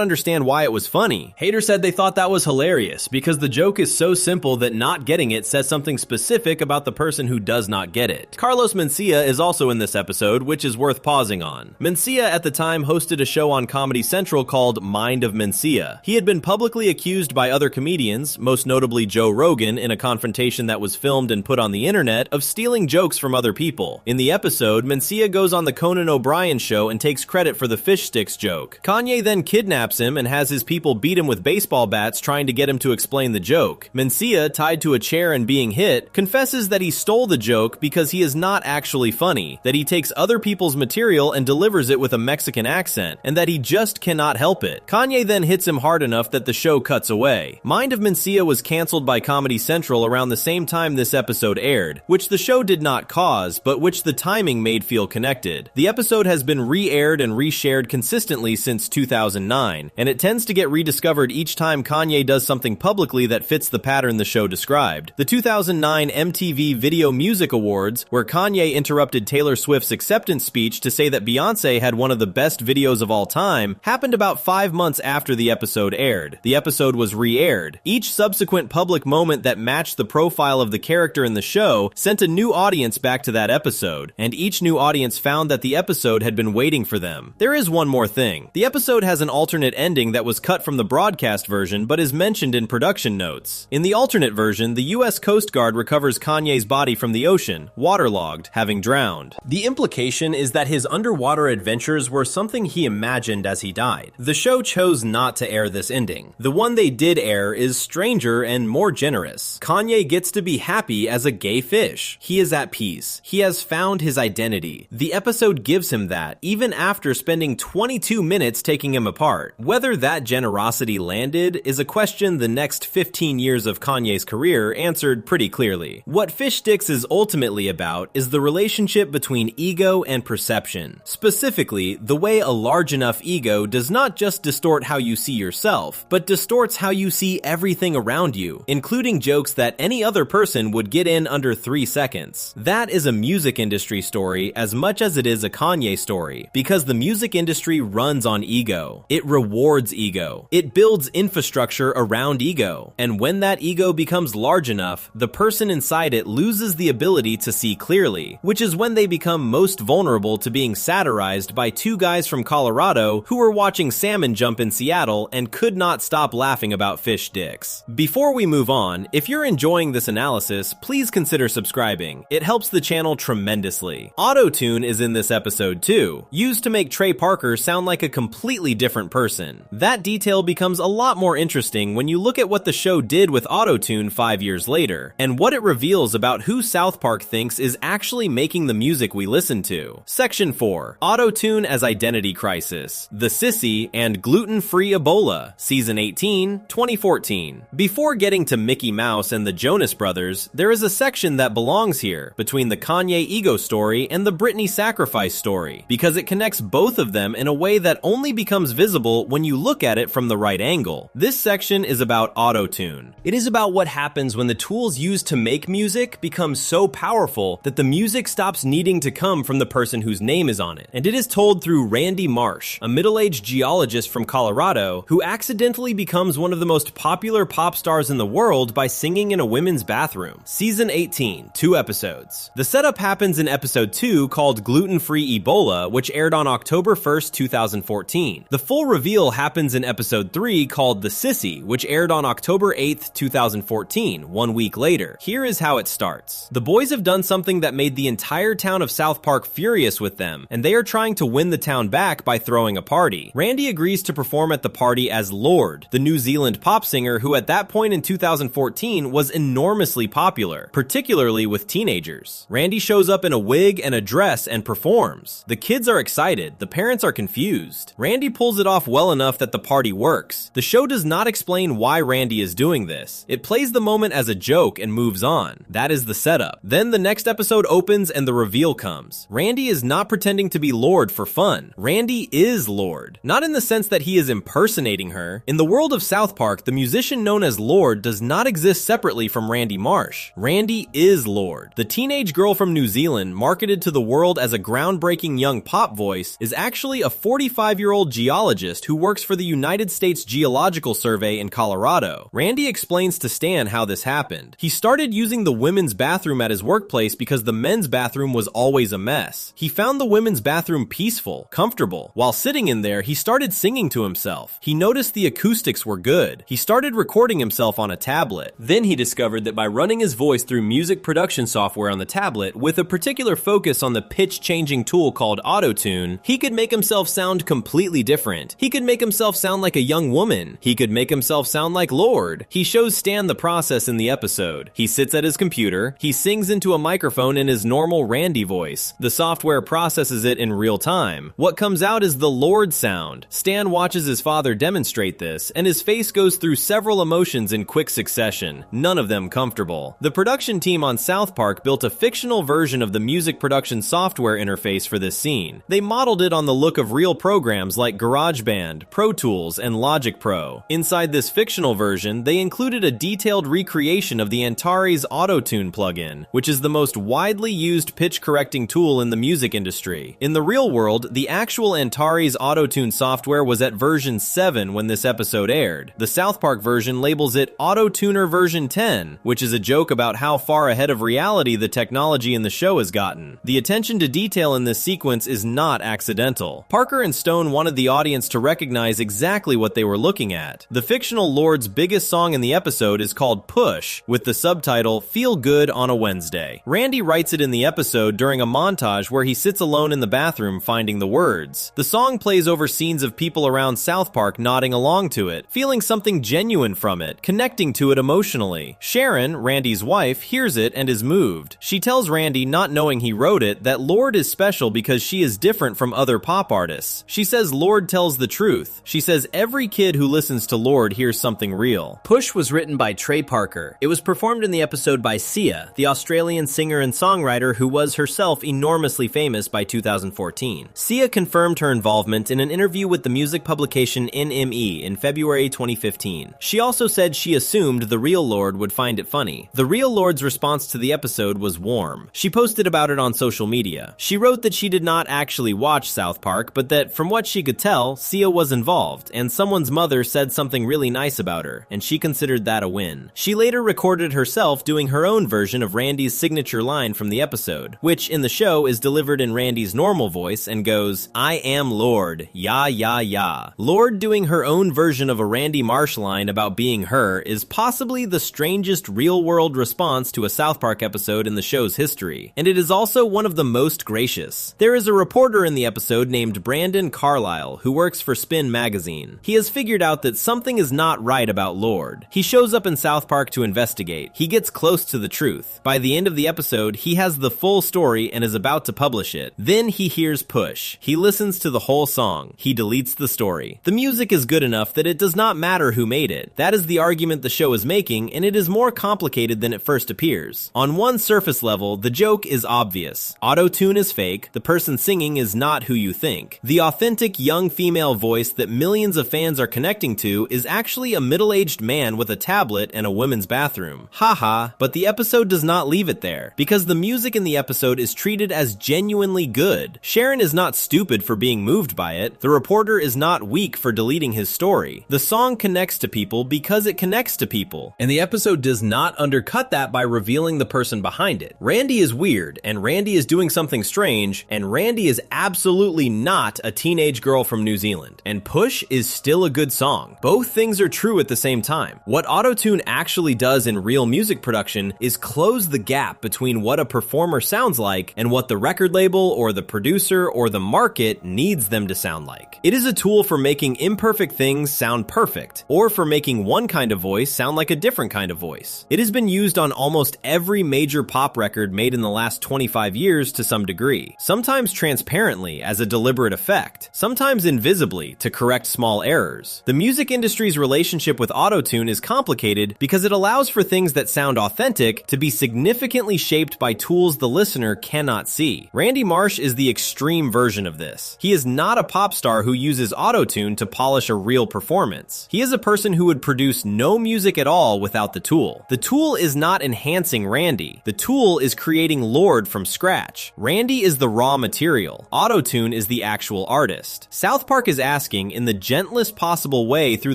Speaker 1: understand why it was funny. Haters said they thought that was hilarious because the joke is so simple that not getting it says something specific about the person who does not get it. Carlos Mencia is also in this episode, which is worth pausing on. Mencia at the time hosted a show on Comedy Central called Mind of Mencia. He had been publicly accused by other comedians, most notably Joe Rogan, in a confrontation that was filmed and put on the internet, of stealing jokes from other people. In the episode, Mencia goes on the Conan O'Brien show and takes credit for the fish sticks joke. Kanye then kidnaps him and has his people beat him with baseball bats trying to get him to explain the joke. Mencia, tied to a chair and being hit, confesses that he stole the joke because he is not actually funny, that he takes other people's material and delivers it with a Mexican accent, and that he just cannot help it. Kanye then hits him hard enough that the show cuts away. Mind of Mencia was canceled by Comedy Central around the same time this episode aired, which the show did not cause, but which the timing made feel connected. The episode has been re-aired and reshared consistently since 2009, and it tends to get rediscovered each time Kanye does something publicly that fits the pattern the show described. The 2009 MTV Video Music Awards, where Kanye interrupted Taylor Swift's acceptance speech to say that Beyoncé had one of the best videos of all time, happened about 5 months after the episode aired. The episode was re-aired. Each subsequent public moment that matched the profile of the character in the show sent a new audience back to that episode, and each new audience found that the episode had been waiting for them. There is one more thing. The episode has an alternate ending that was cut from the broadcast version but is mentioned in production notes. In the alternate version, the US Coast Guard recovers Kanye's body from the ocean, waterlogged, having drowned. The implication is that his underwater adventures were something he imagined as he died. The show chose not to air this ending. The one they did air is stranger and more generous. Kanye gets to be happy as a gay fish. He is at peace. He has found his identity. The episode gives him that, even after spending 22 minutes taking him apart. Whether that generosity landed is a question the next 15 years of Kanye's career answered pretty clearly. What Fish Sticks is ultimately about is the relationship between ego and perception. Specifically, the way a large enough ego does not just distort how you see yourself, but distorts how you see everything around you, including jokes that any other person would get in under 3 seconds. That is a music industry story as much as it is a Kanye story, because the music industry runs on ego. It rewards ego. It builds infrastructure around ego. And when that ego becomes large enough, the person inside it loses the ability to see clearly, which is when they become most vulnerable to being satirized by two guys from Colorado who were watching salmon jump in Seattle and could not stop laughing about fish dicks. Before we move on, if you're enjoying this analysis, please consider subscribing. It helps the channel tremendously. Autotune is in this episode too, used to make Trey Parker sound like a completely different person. That detail becomes a lot more interesting when you look at what the show did with Autotune 5 years later, and what it reveals about who South Park thinks is actually making the music we listen to. Section 4. Autotune as Identity Crisis, The Sissy, and Gluten-Free Ebola, Season 18, 2014. Before getting to Mickey Mouse and the Jonas Brothers, there is a section that belongs here, between the Kanye ego story and the Britney sacrifice story, because it connects both of them in a way that only becomes visible when you look at it from the right angle. This section is about Autotune. It is about what happens when the tools used to make music become so powerful that the music stops needing to come from the person whose name is on it. And it is told through Randy Marsh, a middle-aged geologist from Colorado who accidentally becomes one of the most popular pop stars in the world by singing in a women's bathroom. Season 18, 2 episodes. The setup happens in episode 2 called Gluten-Free Ebola, which aired on October 1st, 2014. The full reveal happens in episode 3 called The Sissy, which aired on October 8th, 2014, 1 week later. Here is how it starts. The boys have done something that made the entire town of South Park furious with them, and they are trying to win the town back by throwing a party. Randy agrees to perform at the party as Lorde, the New Zealand pop singer who at that point in 2014 was enormously popular, particularly with teenagers. Randy shows up in a wig and a dress and performs. The kids are excited, the parents are confused. Randy pulls it off well enough that the party works. The show does not explain why Randy is doing this. It plays the moment as a joke and moves on. That is the setup. Then the next episode opens and the reveal comes. Randy is not pretending to be Lorde for fun. Randy is Lorde. Not in the sense that he is impersonating her. In the world of South Park, the musician known as Lorde does not exist separately from Randy Marsh. Randy is Lorde. The teenage girl from New Zealand, marketed to the world as a groundbreaking young pop voice, is actually a 45-year-old geologist who works for the United States Geological Survey in Colorado. Randy explains to Stan how this happened. He started using the women's bathroom at his workplace because the men's bathroom was always a mess. He found the women's bathroom peaceful, comfortable. While sitting in there, he started singing to himself. He noticed the acoustics were good. He started recording himself on a tablet. Then he discovered that by running his voice through music production software on the tablet, with a particular focus on the pitch-changing tool called Autotune, he could make himself sound completely different. He could make himself sound like a young woman. He could make himself sound like Lord. He shows Stan the process in the episode. He sits at his computer. He sings into a microphone in his normal Randy voice. The software processes it in real time. What comes out is the Lord sound. Stan watches his father demonstrate this, and his face goes through several emotions in quick succession, none of them comfortable. The production team on South Park built a fictional version of the music production software interface for this scene. They modeled it on the look of real programs like GarageBand, Pro Tools, and Logic Pro. Inside this fictional version, they included a detailed recreation of the Atari's Autotune plugin, which is the most widely used pitch-correcting tool in the music industry. In the real world, the actual Atari's Autotune software was at version 7 when this episode aired. The South Park version labels it Autotuner version 10, which is a joke about how far ahead of reality the technology in the show has gotten. The attention to detail in this sequence is not accidental. Parker and Stone wanted the audience to recognize exactly what they were looking at. The fictional Lord's biggest song in the episode is called Push, with the subtitle Feel Good on a Wednesday. Randy writes it in the episode during a montage where he sits alone in the bathroom finding the words. The song plays over scenes of people around South Park nodding along to it, feeling something genuine from it, connecting to it emotionally. Sharon, Randy's wife, hears it and is moved. She tells Randy, not knowing he wrote it, that Lord is special because she is different from other pop artists. She says Lord tells the truth. She says every kid who listens to Lord hears something real. Push was written by Trey Parker. It was performed in the episode by Sia, the Australian singer and songwriter who was herself enormously famous by 2014. Sia confirmed her involvement in an interview with the music publication NME in February 2015. She also said she assumed the real Lord would find it funny. The real Lord's response to the episode was warm. She posted about it on social media. She wrote that she did not actually watch South Park, but that from what she could tell, Sia was involved, and someone's mother said something really nice about her, and she considered that a win. She later recorded herself doing her own version of Randy's signature line from the episode, which in the show is delivered in Randy's normal voice and goes, "I am Lord, ya ya ya." Lord doing her own version of a Randy Marsh line about being her is possibly the strangest real-world response to a South Park episode in the show's history, and it is also one of the most gracious. There is a reporter in the episode named Brandon Carlisle who works for Spin magazine. He has figured out that something is not right about Lord. He shows up in South Park to investigate. He gets close to the truth. By the end of the episode, he has the full story and is about to publish it. Then he hears Push. He listens to the whole song. He deletes the story. The music is good enough that it does not matter who made it. That is the argument the show is making, and it is more complicated than it first appears. On one surface level, the joke is obvious. Autotune is fake. The person singing is not who you think. The authentic young female voice that millions of fans are connecting to is actually a middle-aged man with a tablet and a women's bathroom. Haha, but the episode does not leave it there, because the music in the episode is treated as genuinely good. Sharon is not stupid for being moved by it. The reporter is not weak for deleting his story. The song connects to people because it connects to people, and the episode does not undercut that by revealing the person behind it. Randy is weird, and Randy is doing something strange, and Randy is absolutely not a teenage girl from New Zealand. And Push is still a good song. Both things are true at the same time. What Autotune actually does in real music production is close the gap between what a performer sounds like and what the record label or the producer or the market needs them to sound like. It is a tool for making imperfect things sound perfect, or for making one kind of voice sound like a different kind of voice. It has been used on almost every major pop record made in the last 25 years to some degree, sometimes transparently as a deliberate effect, sometimes invisibly to correct small errors. The music industry's relationship with Autotune is complicated because it allows for things that sound authentic to be significantly shaped by tools the listener cannot see. Randy Marsh is the extreme version of this. He is not a pop star who uses Autotune to polish a real performance. He is a person who would produce no music at all without the tool. The tool is not enhancing Randy. The tool is creating Lorde from scratch. Randy is the raw material. Autotune is the actual artist. South Park is asking, in the gentlest possible way through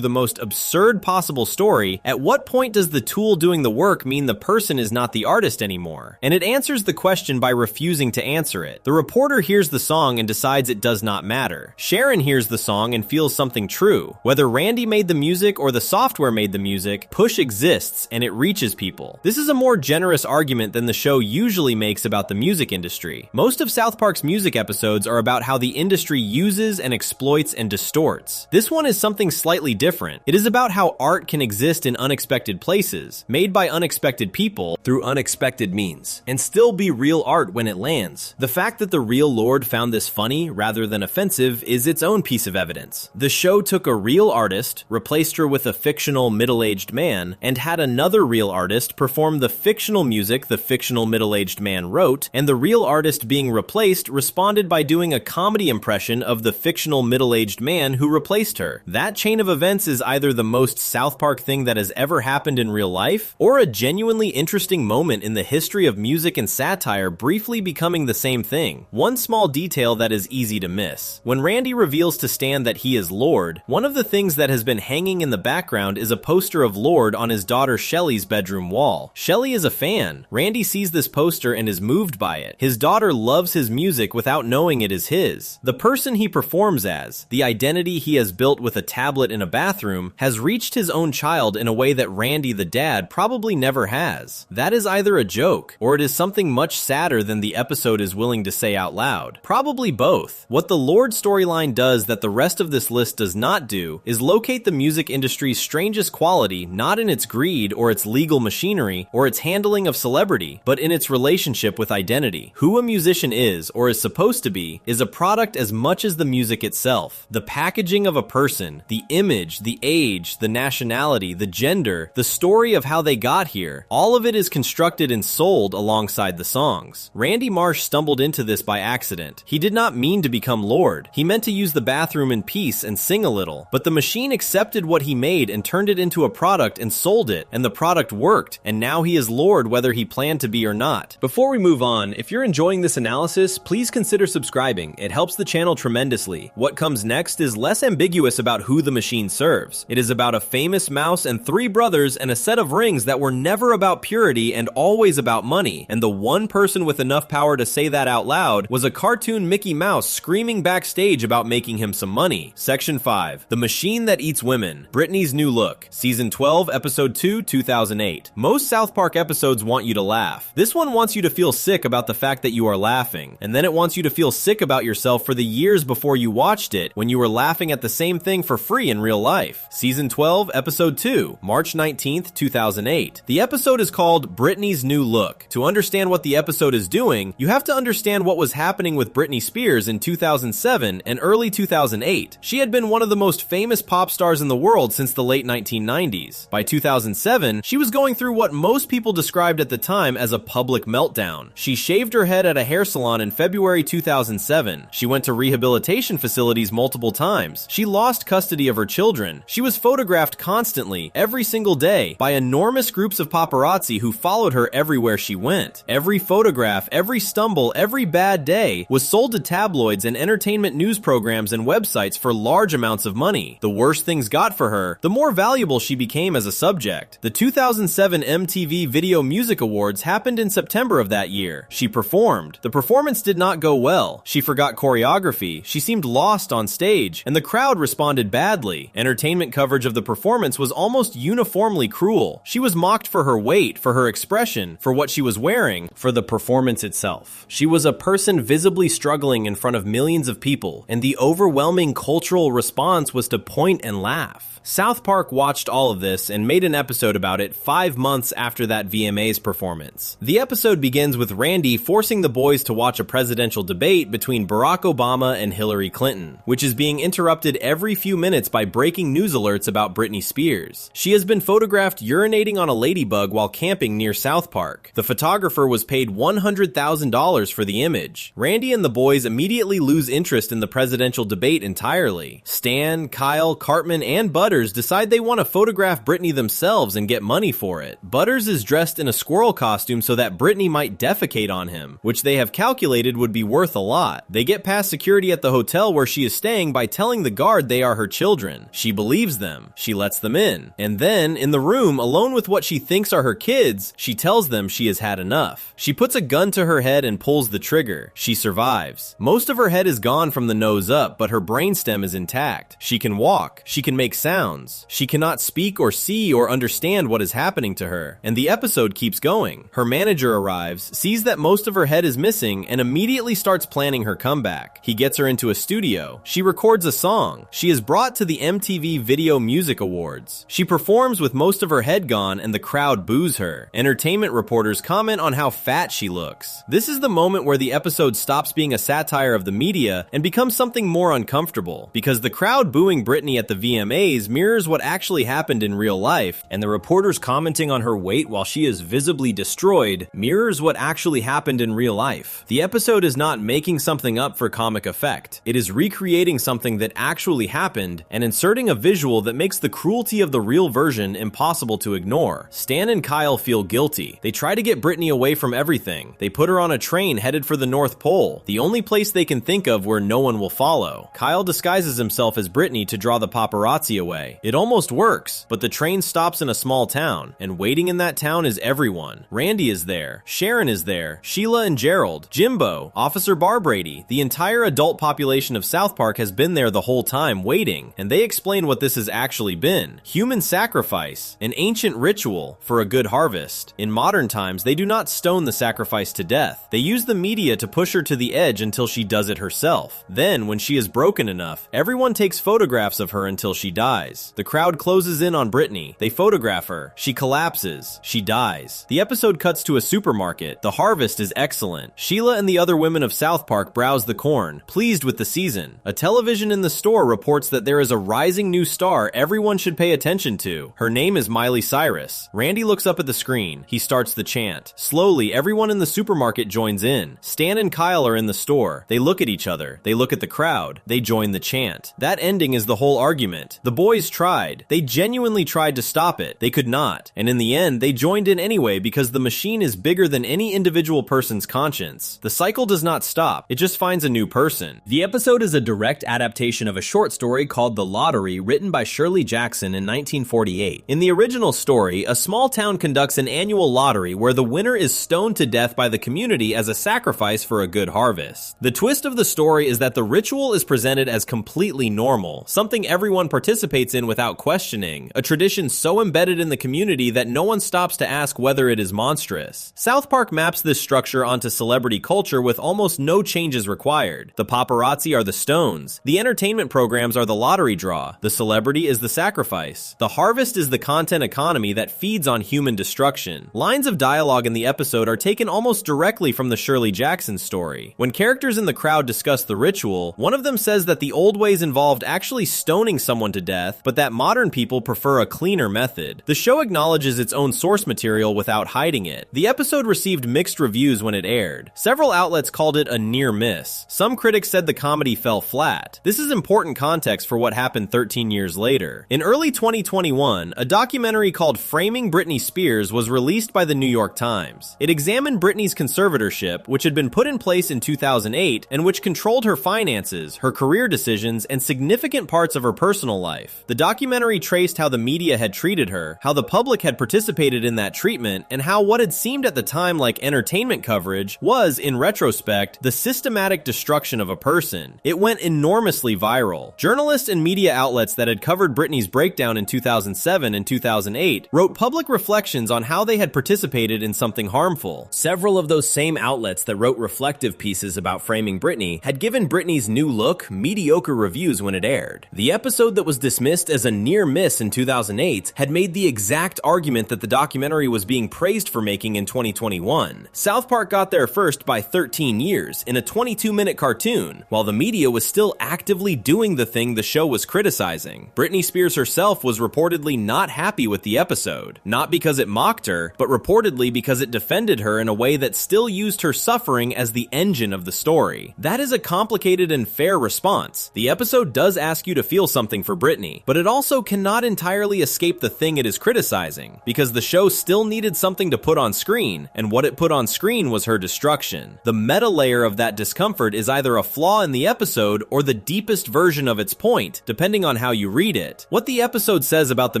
Speaker 1: the most absurd possible story, at what point does the tool doing the work mean the person is not the artist anymore? And it answers the question by refusing to answer it. The reporter hears the song and decides it does not matter. Sharon hears the song and feels something true. Whether Randy made the music or the software made the music, push exists and it reaches people. This is a more generous argument than the show usually makes about the music industry. Most of South Park's music episodes are about how the industry uses and exploits and distorts. This one is something slightly different. It is about how art can exist in unexpected places, made by unexpected people through unexpected means, and still be real art when it lands. The fact that the real Lorde found this funny rather than offensive is its own piece of evidence. The show took a real artist, replaced her with a fictional middle-aged man, and had another real artist perform the fictional music the fictional middle-aged man wrote, and the real artist being replaced responded by doing a comedy impression of the fictional middle-aged man who replaced her. That chain of events is either the most South Park thing that has ever happened in real life, or a genuinely interesting moment in the history of music and satire briefly becoming the same thing. One small detail that is easy to miss. When Randy reveals to Stan that he is Lorde, one of the things that has been hanging in the background is a poster of Lorde on his daughter Shelly's bedroom wall. Shelly is a fan. Randy sees this poster and is moved by it. His daughter loves his music without knowing it is his. The person he performs as, the identity he has built with a tablet in a bathroom, has reached his own child in a way that Randy the dad probably never has. That is either a joke, or it is something much sadder than the episode is willing to say out loud. Probably both. What the Lorde storyline does that the rest of this list does not do is locate the music industry's strangest quality not in its greed or its legal machinery or its handling of celebrity, but in its relationship with identity. Who a musician is, or is supposed to be, is a product as much as the music itself. The packaging of a person, the image, the age, the nationality, the gender, the story of how they got here, all of it is constructed and sold alongside the songs. Randy Marsh stumbled into this by accident. He did not mean to become Lorde. He meant to use the bathroom in peace and sing a little, but the machine accepted what he made and turned it into a product and sold it, and the product worked, and now he is Lorde whether he planned to be or not. Before we move on, if you're enjoying this analysis, please consider subscribing. It helps the channel tremendously. What comes next is less ambiguous about who the machine serves. It is about a famous mouse and 3 brothers and a set of rings that were never about purity and always about money, and the one person with enough power to say that out loud was a cartoon Mickey Mouse screaming backstage about making him some money. Section 5. The Machine That Eats Women. Britney's New Look. Season 12, Episode 2, 2008. Most South Park episodes want you to laugh. This one wants you to feel sick about the fact that you are laughing, and then it wants you to feel sick about yourself for the years before you watched it when you were laughing at the same thing for free in real life. Season 12, Episode 2, March 19th, 2008. The episode is called Britney's New Look. To understand what the episode is doing, you have to understand what was happening with Britney Spears in 2007 and early 2008. She had been one of the most famous pop stars in the world since the late 1990s. By 2007, she was going through what most people described at the time as a public meltdown. She shaved her head at a hair salon in February 2007. She went to rehabilitation facilities multiple times. She lost custody of her children. She was photographed constantly, every single day, by enormous groups of paparazzi who followed her everywhere she went. Every photograph, every stumble, every bad day was sold to tabloids and entertainment news programs and websites for large amounts of money. The worse things got for her, the more valuable she became as a subject. The 2007 MTV Video Music Awards happened in September of that year. She performed. The performance did not go well. She forgot choreography, she seemed lost on stage, and the crowd responded badly. Entertainment coverage of the performance was almost uniformly cruel. She was mocked for her weight, for her expression, for what she was wearing, for the performance itself. She was a person visibly struggling in front of millions of people, and the overwhelming cultural response was to point and laugh. South Park watched all of this and made an episode about it 5 months after that VMA's performance. The episode begins with Randy forcing the boys to watch a presidential debate between Barack Obama and Hillary Clinton, which is being interrupted every few minutes by breaking news alerts about Britney Spears. She has been photographed urinating on a ladybug while camping near South Park. The photographer was paid $100,000 for the image. Randy and the boys immediately lose interest in the presidential debate entirely. Stan, Kyle, Cartman, and Buddy Butters decide they want to photograph Britney themselves and get money for it. Butters is dressed in a squirrel costume so that Britney might defecate on him, which they have calculated would be worth a lot. They get past security at the hotel where she is staying by telling the guard they are her children. She believes them. She lets them in. And then, in the room, alone with what she thinks are her kids, she tells them she has had enough. She puts a gun to her head and pulls the trigger. She survives. Most of her head is gone from the nose up, but her brainstem is intact. She can walk. She can make sounds. She cannot speak or see or understand what is happening to her. And the episode keeps going. Her manager arrives, sees that most of her head is missing, and immediately starts planning her comeback. He gets her into a studio. She records a song. She is brought to the MTV Video Music Awards. She performs with most of her head gone, and the crowd boos her. Entertainment reporters comment on how fat she looks. This is the moment where the episode stops being a satire of the media and becomes something more uncomfortable, because the crowd booing Britney at the VMAs mirrors what actually happened in real life, and the reporters commenting on her weight while she is visibly destroyed mirrors what actually happened in real life. The episode is not making something up for comic effect. It is recreating something that actually happened and inserting a visual that makes the cruelty of the real version impossible to ignore. Stan and Kyle feel guilty. They try to get Britney away from everything. They put her on a train headed for the North Pole, the only place they can think of where no one will follow. Kyle disguises himself as Britney to draw the paparazzi away. It almost works, but the train stops in a small town, and waiting in that town is everyone. Randy is there, Sharon is there, Sheila and Gerald, Jimbo, Officer Barbrady. The entire adult population of South Park has been there the whole time waiting, and they explain what this has actually been. Human sacrifice, an ancient ritual for a good harvest. In modern times, they do not stone the sacrifice to death. They use the media to push her to the edge until she does it herself. Then, when she is broken enough, everyone takes photographs of her until she dies. The crowd closes in on Britney. They photograph her. She collapses. She dies. The episode cuts to a supermarket. The harvest is excellent. Sheila and the other women of South Park browse the corn, pleased with the season. A television in the store reports that there is a rising new star everyone should pay attention to. Her name is Miley Cyrus. Randy looks up at the screen. He starts the chant. Slowly, everyone in the supermarket joins in. Stan and Kyle are in the store. They look at each other. They look at the crowd. They join the chant. That ending is the whole argument. The boys tried. They genuinely tried to stop it. They could not. And in the end, they joined in anyway because the machine is bigger than any individual person's conscience. The cycle does not stop. It just finds a new person. The episode is a direct adaptation of a short story called The Lottery, written by Shirley Jackson in 1948. In the original story, a small town conducts an annual lottery where the winner is stoned to death by the community as a sacrifice for a good harvest. The twist of the story is that the ritual is presented as completely normal, something everyone participates in without questioning, a tradition so embedded in the community that no one stops to ask whether it is monstrous. South Park maps this structure onto celebrity culture with almost no changes required. The paparazzi are the stones. The entertainment programs are the lottery draw. The celebrity is the sacrifice. The harvest is the content economy that feeds on human destruction. Lines of dialogue in the episode are taken almost directly from the Shirley Jackson story. When characters in the crowd discuss the ritual, one of them says that the old ways involved actually stoning someone to death, but that modern people prefer a cleaner method. The show acknowledges its own source material without hiding it. The episode received mixed reviews when it aired. Several outlets called it a near miss. Some critics said the comedy fell flat. This is important context for what happened 13 years later. In early 2021, a documentary called Framing Britney Spears was released by the New York Times. It examined Britney's conservatorship, which had been put in place in 2008 and which controlled her finances, her career decisions, and significant parts of her personal life. The documentary traced how the media had treated her, how the public had participated in that treatment, and how what had seemed at the time like entertainment coverage was, in retrospect, the systematic destruction of a person. It went enormously viral. Journalists and media outlets that had covered Britney's breakdown in 2007 and 2008 wrote public reflections on how they had participated in something harmful. Several of those same outlets that wrote reflective pieces about Framing Britney had given Britney's new look mediocre reviews when it aired. The episode that was dismissed as a near miss in 2008 had made the exact argument that the documentary was being praised for making in 2021. South Park got there first by 13 years in a 22-minute cartoon, while the media was still actively doing the thing the show was criticizing. Britney Spears herself was reportedly not happy with the episode, not because it mocked her, but reportedly because it defended her in a way that still used her suffering as the engine of the story. That is a complicated and fair response. The episode does ask you to feel something for Britney. money. But it also cannot entirely escape the thing it is criticizing, because the show still needed something to put on screen, and what it put on screen was her destruction. The meta layer of that discomfort is either a flaw in the episode or the deepest version of its point, depending on how you read it. What the episode says about the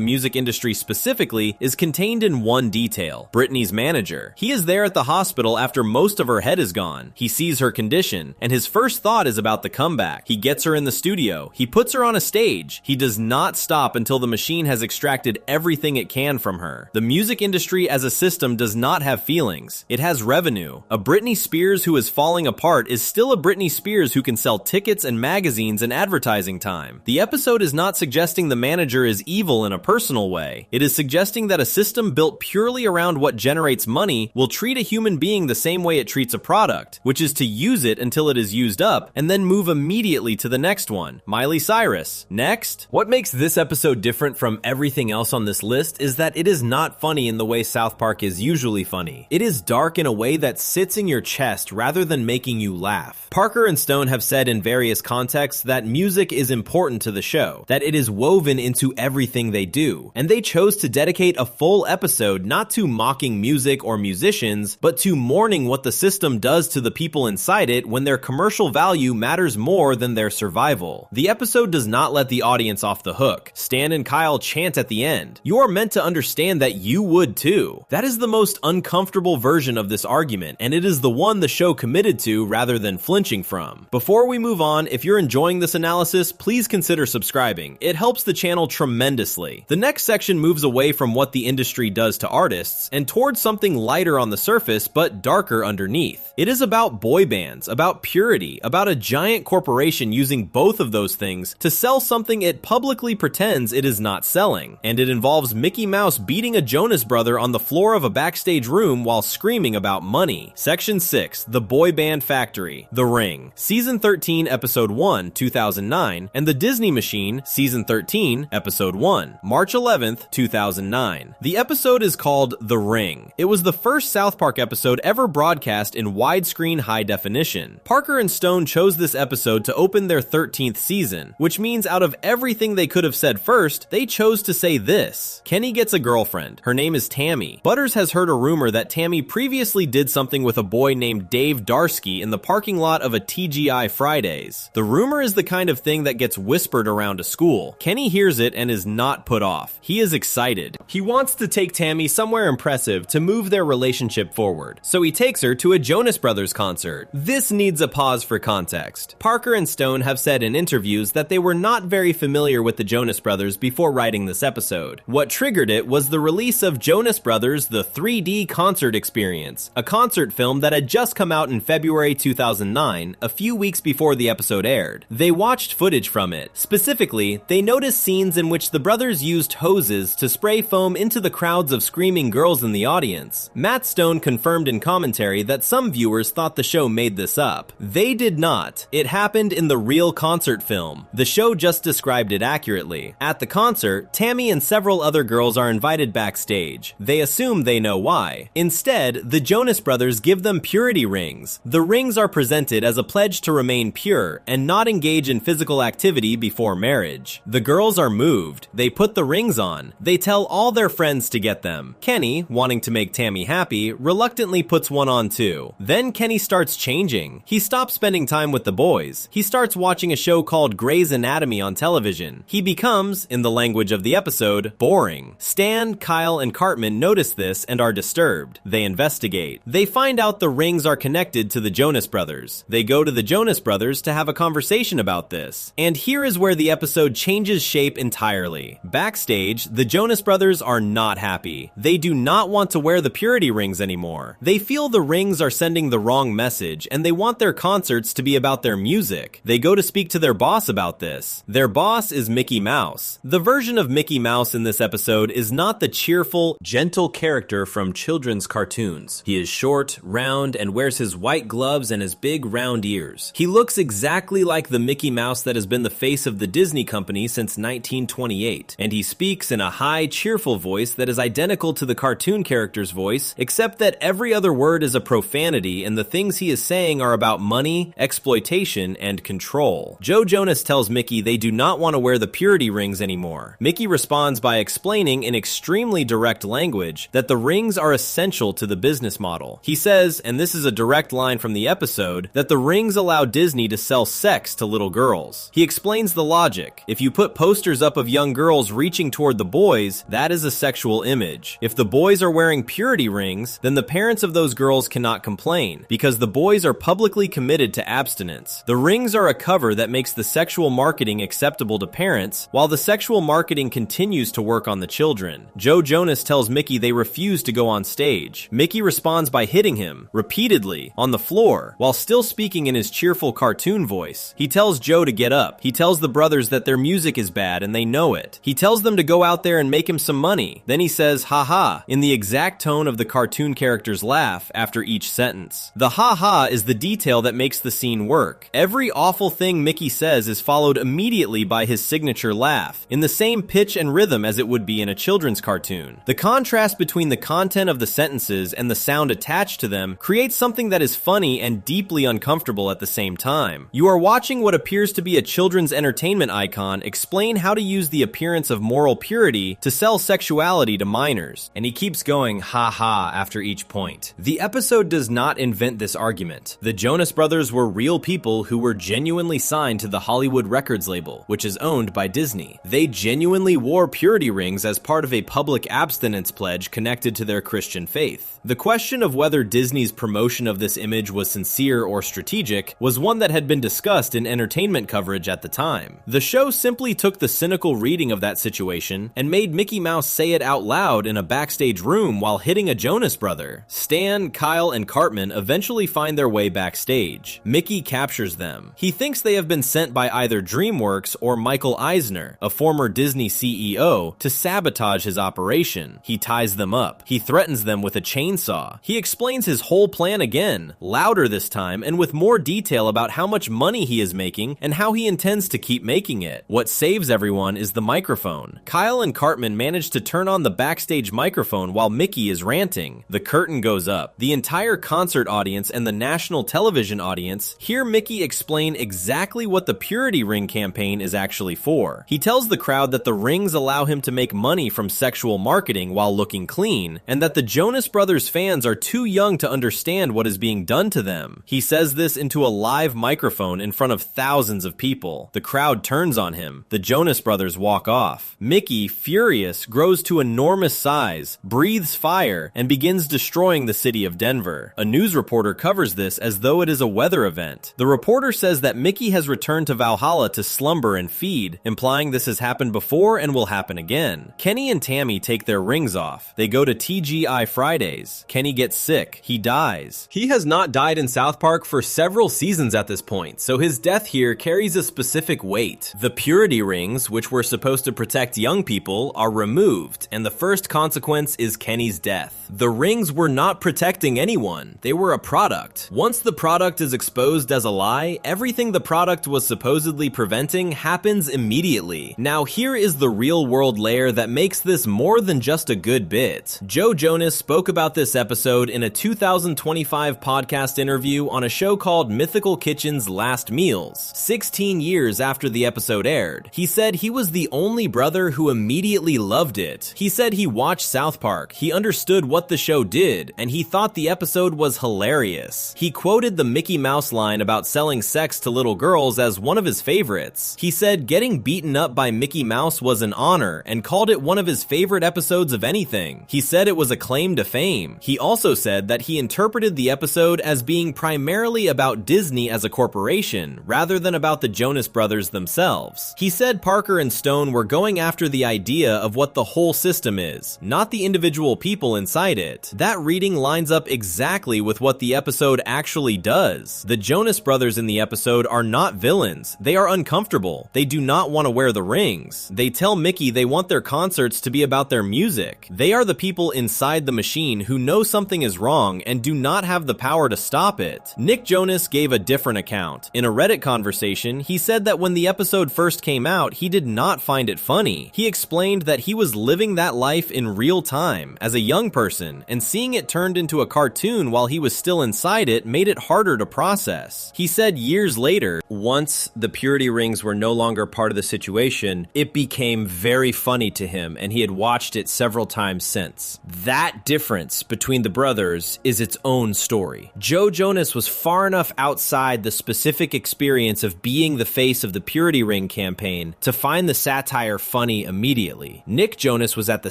Speaker 1: music industry specifically is contained in one detail: Britney's manager. He is there at the hospital after most of her head is gone. He sees her condition, and his first thought is about the comeback. He gets her in the studio. He puts her on a stage. He does not stop until the machine has extracted everything it can from her. The music industry as a system does not have feelings. It has revenue. A Britney Spears who is falling apart is still a Britney Spears who can sell tickets and magazines and advertising time. The episode is not suggesting the manager is evil in a personal way. It is suggesting that a system built purely around what generates money will treat a human being the same way it treats a product, which is to use it until it is used up and then move immediately to the next one. Miley Cyrus. Next. What makes this episode different from everything else on this list is that it is not funny in the way South Park is usually funny. It is dark in a way that sits in your chest rather than making you laugh. Parker and Stone have said in various contexts that music is important to the show, that it is woven into everything they do, and they chose to dedicate a full episode not to mocking music or musicians, but to mourning what the system does to the people inside it when their commercial value matters more than their survival. The episode does not let the audience off the hook. Stan and Kyle chant at the end. You are meant to understand that you would too. That is the most uncomfortable version of this argument, and it is the one the show committed to rather than flinching from. Before we move on, if you're enjoying this analysis, please consider subscribing. It helps the channel tremendously. The next section moves away from what the industry does to artists and towards something lighter on the surface but darker underneath. It is about boy bands, about purity, about a giant corporation using both of those things to sell something it publicly pretends it is not selling. And it involves Mickey Mouse beating a Jonas brother on the floor of a backstage room while screaming about money. Section 6, The Boy Band Factory, The Ring, Season 13, Episode 1, 2009, and The Disney Machine, Season 13, Episode 1, March 11th, 2009. The episode is called The Ring. It was the first South Park episode ever broadcast in widescreen high definition. Parker and Stone chose this episode to open their 13th season, which means out of everything they could have said first, they chose to say this. Kenny gets a girlfriend. Her name is Tammy. Butters has heard a rumor that Tammy previously did something with a boy named Dave Darsky in the parking lot of a TGI Fridays. The rumor is the kind of thing that gets whispered around a school. Kenny hears it and is not put off. He is excited. He wants to take Tammy somewhere impressive to move their relationship forward, so he takes her to a Jonas Brothers concert. This needs a pause for context. Parker and Stone have said in interviews that they were not very familiar with the Jonas Brothers before writing this episode. What triggered it was the release of Jonas Brothers: The 3D Concert Experience, a concert film that had just come out in February 2009, a few weeks before the episode aired. They watched footage from it. Specifically, they noticed scenes in which the brothers used hoses to spray foam into the crowds of screaming girls in the audience. Matt Stone confirmed in commentary that some viewers thought the show made this up. They did not. It happened in the real concert film. The show just described it accurately. At the concert, Tammy and several other girls are invited backstage. They assume they know why. Instead, the Jonas Brothers give them purity rings. The rings are presented as a pledge to remain pure and not engage in physical activity before marriage. The girls are moved. They put the rings on. They tell all their friends to get them. Kenny, wanting to make Tammy happy, reluctantly puts one on too. Then Kenny starts changing. He stops spending time with the boys. He starts watching a show called Grey's Anatomy on television. He becomes, in the language of the episode, boring. Stan, Kyle, and Cartman notice this and are disturbed. They investigate. They find out the rings are connected to the Jonas Brothers. They go to the Jonas Brothers to have a conversation about this. And here is where the episode changes shape entirely. Backstage, the Jonas Brothers are not happy. They do not want to wear the purity rings anymore. They feel the rings are sending the wrong message, and they want their concerts to be about their music. They go to speak to their boss about this. Their boss is Mickey Mouse. The version of Mickey Mouse in this episode is not the cheerful, gentle character from children's cartoons. He is short, round, and wears his white gloves and his big round ears. He looks exactly like the Mickey Mouse that has been the face of the Disney company since 1928, and he speaks in a high, cheerful voice that is identical to the cartoon character's voice, except that every other word is a profanity and the things he is saying are about money, exploitation, and control. Joe Jonas tells Mickey they do not want to wear the purity rings anymore. Mickey responds by explaining in extremely direct language that the rings are essential to the business model. He says, and this is a direct line from the episode, that the rings allow Disney to sell sex to little girls. He explains the logic. If you put posters up of young girls reaching toward the boys, that is a sexual image. If the boys are wearing purity rings, then the parents of those girls cannot complain, because the boys are publicly committed to abstinence. The rings are a cover that makes the sexual marketing acceptable to parents, while the sexual marketing continues to work on the children. Joe Jonas tells Mickey they refuse to go on stage. Mickey responds by hitting him, repeatedly, on the floor, while still speaking in his cheerful cartoon voice. He tells Joe to get up. He tells the brothers that their music is bad and they know it. He tells them to go out there and make him some money. Then he says, "Ha-ha," in the exact tone of the cartoon character's laugh after each sentence. The ha-ha is the detail that makes the scene work. Every awful thing Mickey says is followed immediately by his signature laugh, in the same pitch and rhythm as it would be in a children's cartoon. The contrast between the content of the sentences and the sound attached to them creates something that is funny and deeply uncomfortable at the same time. You are watching what appears to be a children's entertainment icon explain how to use the appearance of moral purity to sell sexuality to minors, and he keeps going ha-ha after each point. The episode does not invent this argument. The Jonas Brothers were real people who were genuinely signed to the Hollywood Records label, which is owned by Disney. They genuinely wore purity rings as part of a public abstinence pledge connected to their Christian faith. The question of whether Disney's promotion of this image was sincere or strategic was one that had been discussed in entertainment coverage at the time. The show simply took the cynical reading of that situation and made Mickey Mouse say it out loud in a backstage room while hitting a Jonas brother. Stan, Kyle, and Cartman eventually find their way backstage. Mickey captures them. He thinks they have been sent by either DreamWorks or Michael Eisner, a former Disney CEO, to sabotage his operation. He ties them up. He threatens them with a chainsaw. He explains his whole plan again, louder this time and with more detail about how much money he is making and how he intends to keep making it. What saves everyone is the microphone. Kyle and Cartman manage to turn on the backstage microphone while Mickey is ranting. The curtain goes up. The entire concert audience and the national television audience hear Mickey explain exactly what the Purity Ring campaign is actually for. He tells the crowd that the rings allow him to make money from sexual marketing while looking clean, and that the Jonas Brothers fans are too young to understand what is being done to them. He says this into a live microphone in front of thousands of people. The crowd turns on him. The Jonas Brothers walk off. Mickey, furious, grows to enormous size, breathes fire, and begins destroying the city of Denver. A news reporter covers this as though it is a weather event. The reporter says that Mickey has returned to Valhalla to slumber and feed, implying this has happened before and will happen again. Kenny and Tammy take their rings off. They go to TGI Fridays. Kenny gets sick. He dies. He has not died in South Park for several seasons at this point, so his death here carries a specific weight. The purity rings, which were supposed to protect young people, are removed, and the first consequence is Kenny's death. The rings were not protecting anyone. They were a product. Once the product is exposed as a lie, everything the product was supposedly preventing happens immediately. Now here is the real-world layer that makes this more than just a good bit. Joe Jonas spoke about this episode in a 2025 podcast interview on a show called Mythical Kitchen's Last Meals, 16 years after the episode aired. He said he was the only brother who immediately loved it. He said he watched South Park, he understood what the show did, and he thought the episode was hilarious. He quoted the Mickey Mouse line about selling sex to little girls as one of his favorites. He said getting beaten up by Mickey Mouse was an honor and called it one of his favorite episodes of anything. He said it was a claim to fame. He also said that he interpreted the episode as being primarily about Disney as a corporation, rather than about the Jonas Brothers themselves. He said Parker and Stone were going after the idea of what the whole system is, not the individual people inside it. That reading lines up exactly with what the episode actually does. The Jonas Brothers in the episode are not villains. They are uncomfortable. They do not want to wear the rings. They tell Mickey they want their concerts to be about their music. They are the people inside the machine who know something is wrong and do not have the power to stop it. Nick Jonas gave a different account. In a Reddit conversation, he said that when the episode first came out, he did not find it funny. He explained that he was living that life in real time as a young person, and seeing it turned into a cartoon while he was still inside it made it harder to process. He said years later, once the purity rings were no longer part of the the situation, it became very funny to him, and he had watched it several times since. That difference between the brothers is its own story. Joe Jonas was far enough outside the specific experience of being the face of the Purity Ring campaign to find the satire funny immediately. Nick Jonas was at the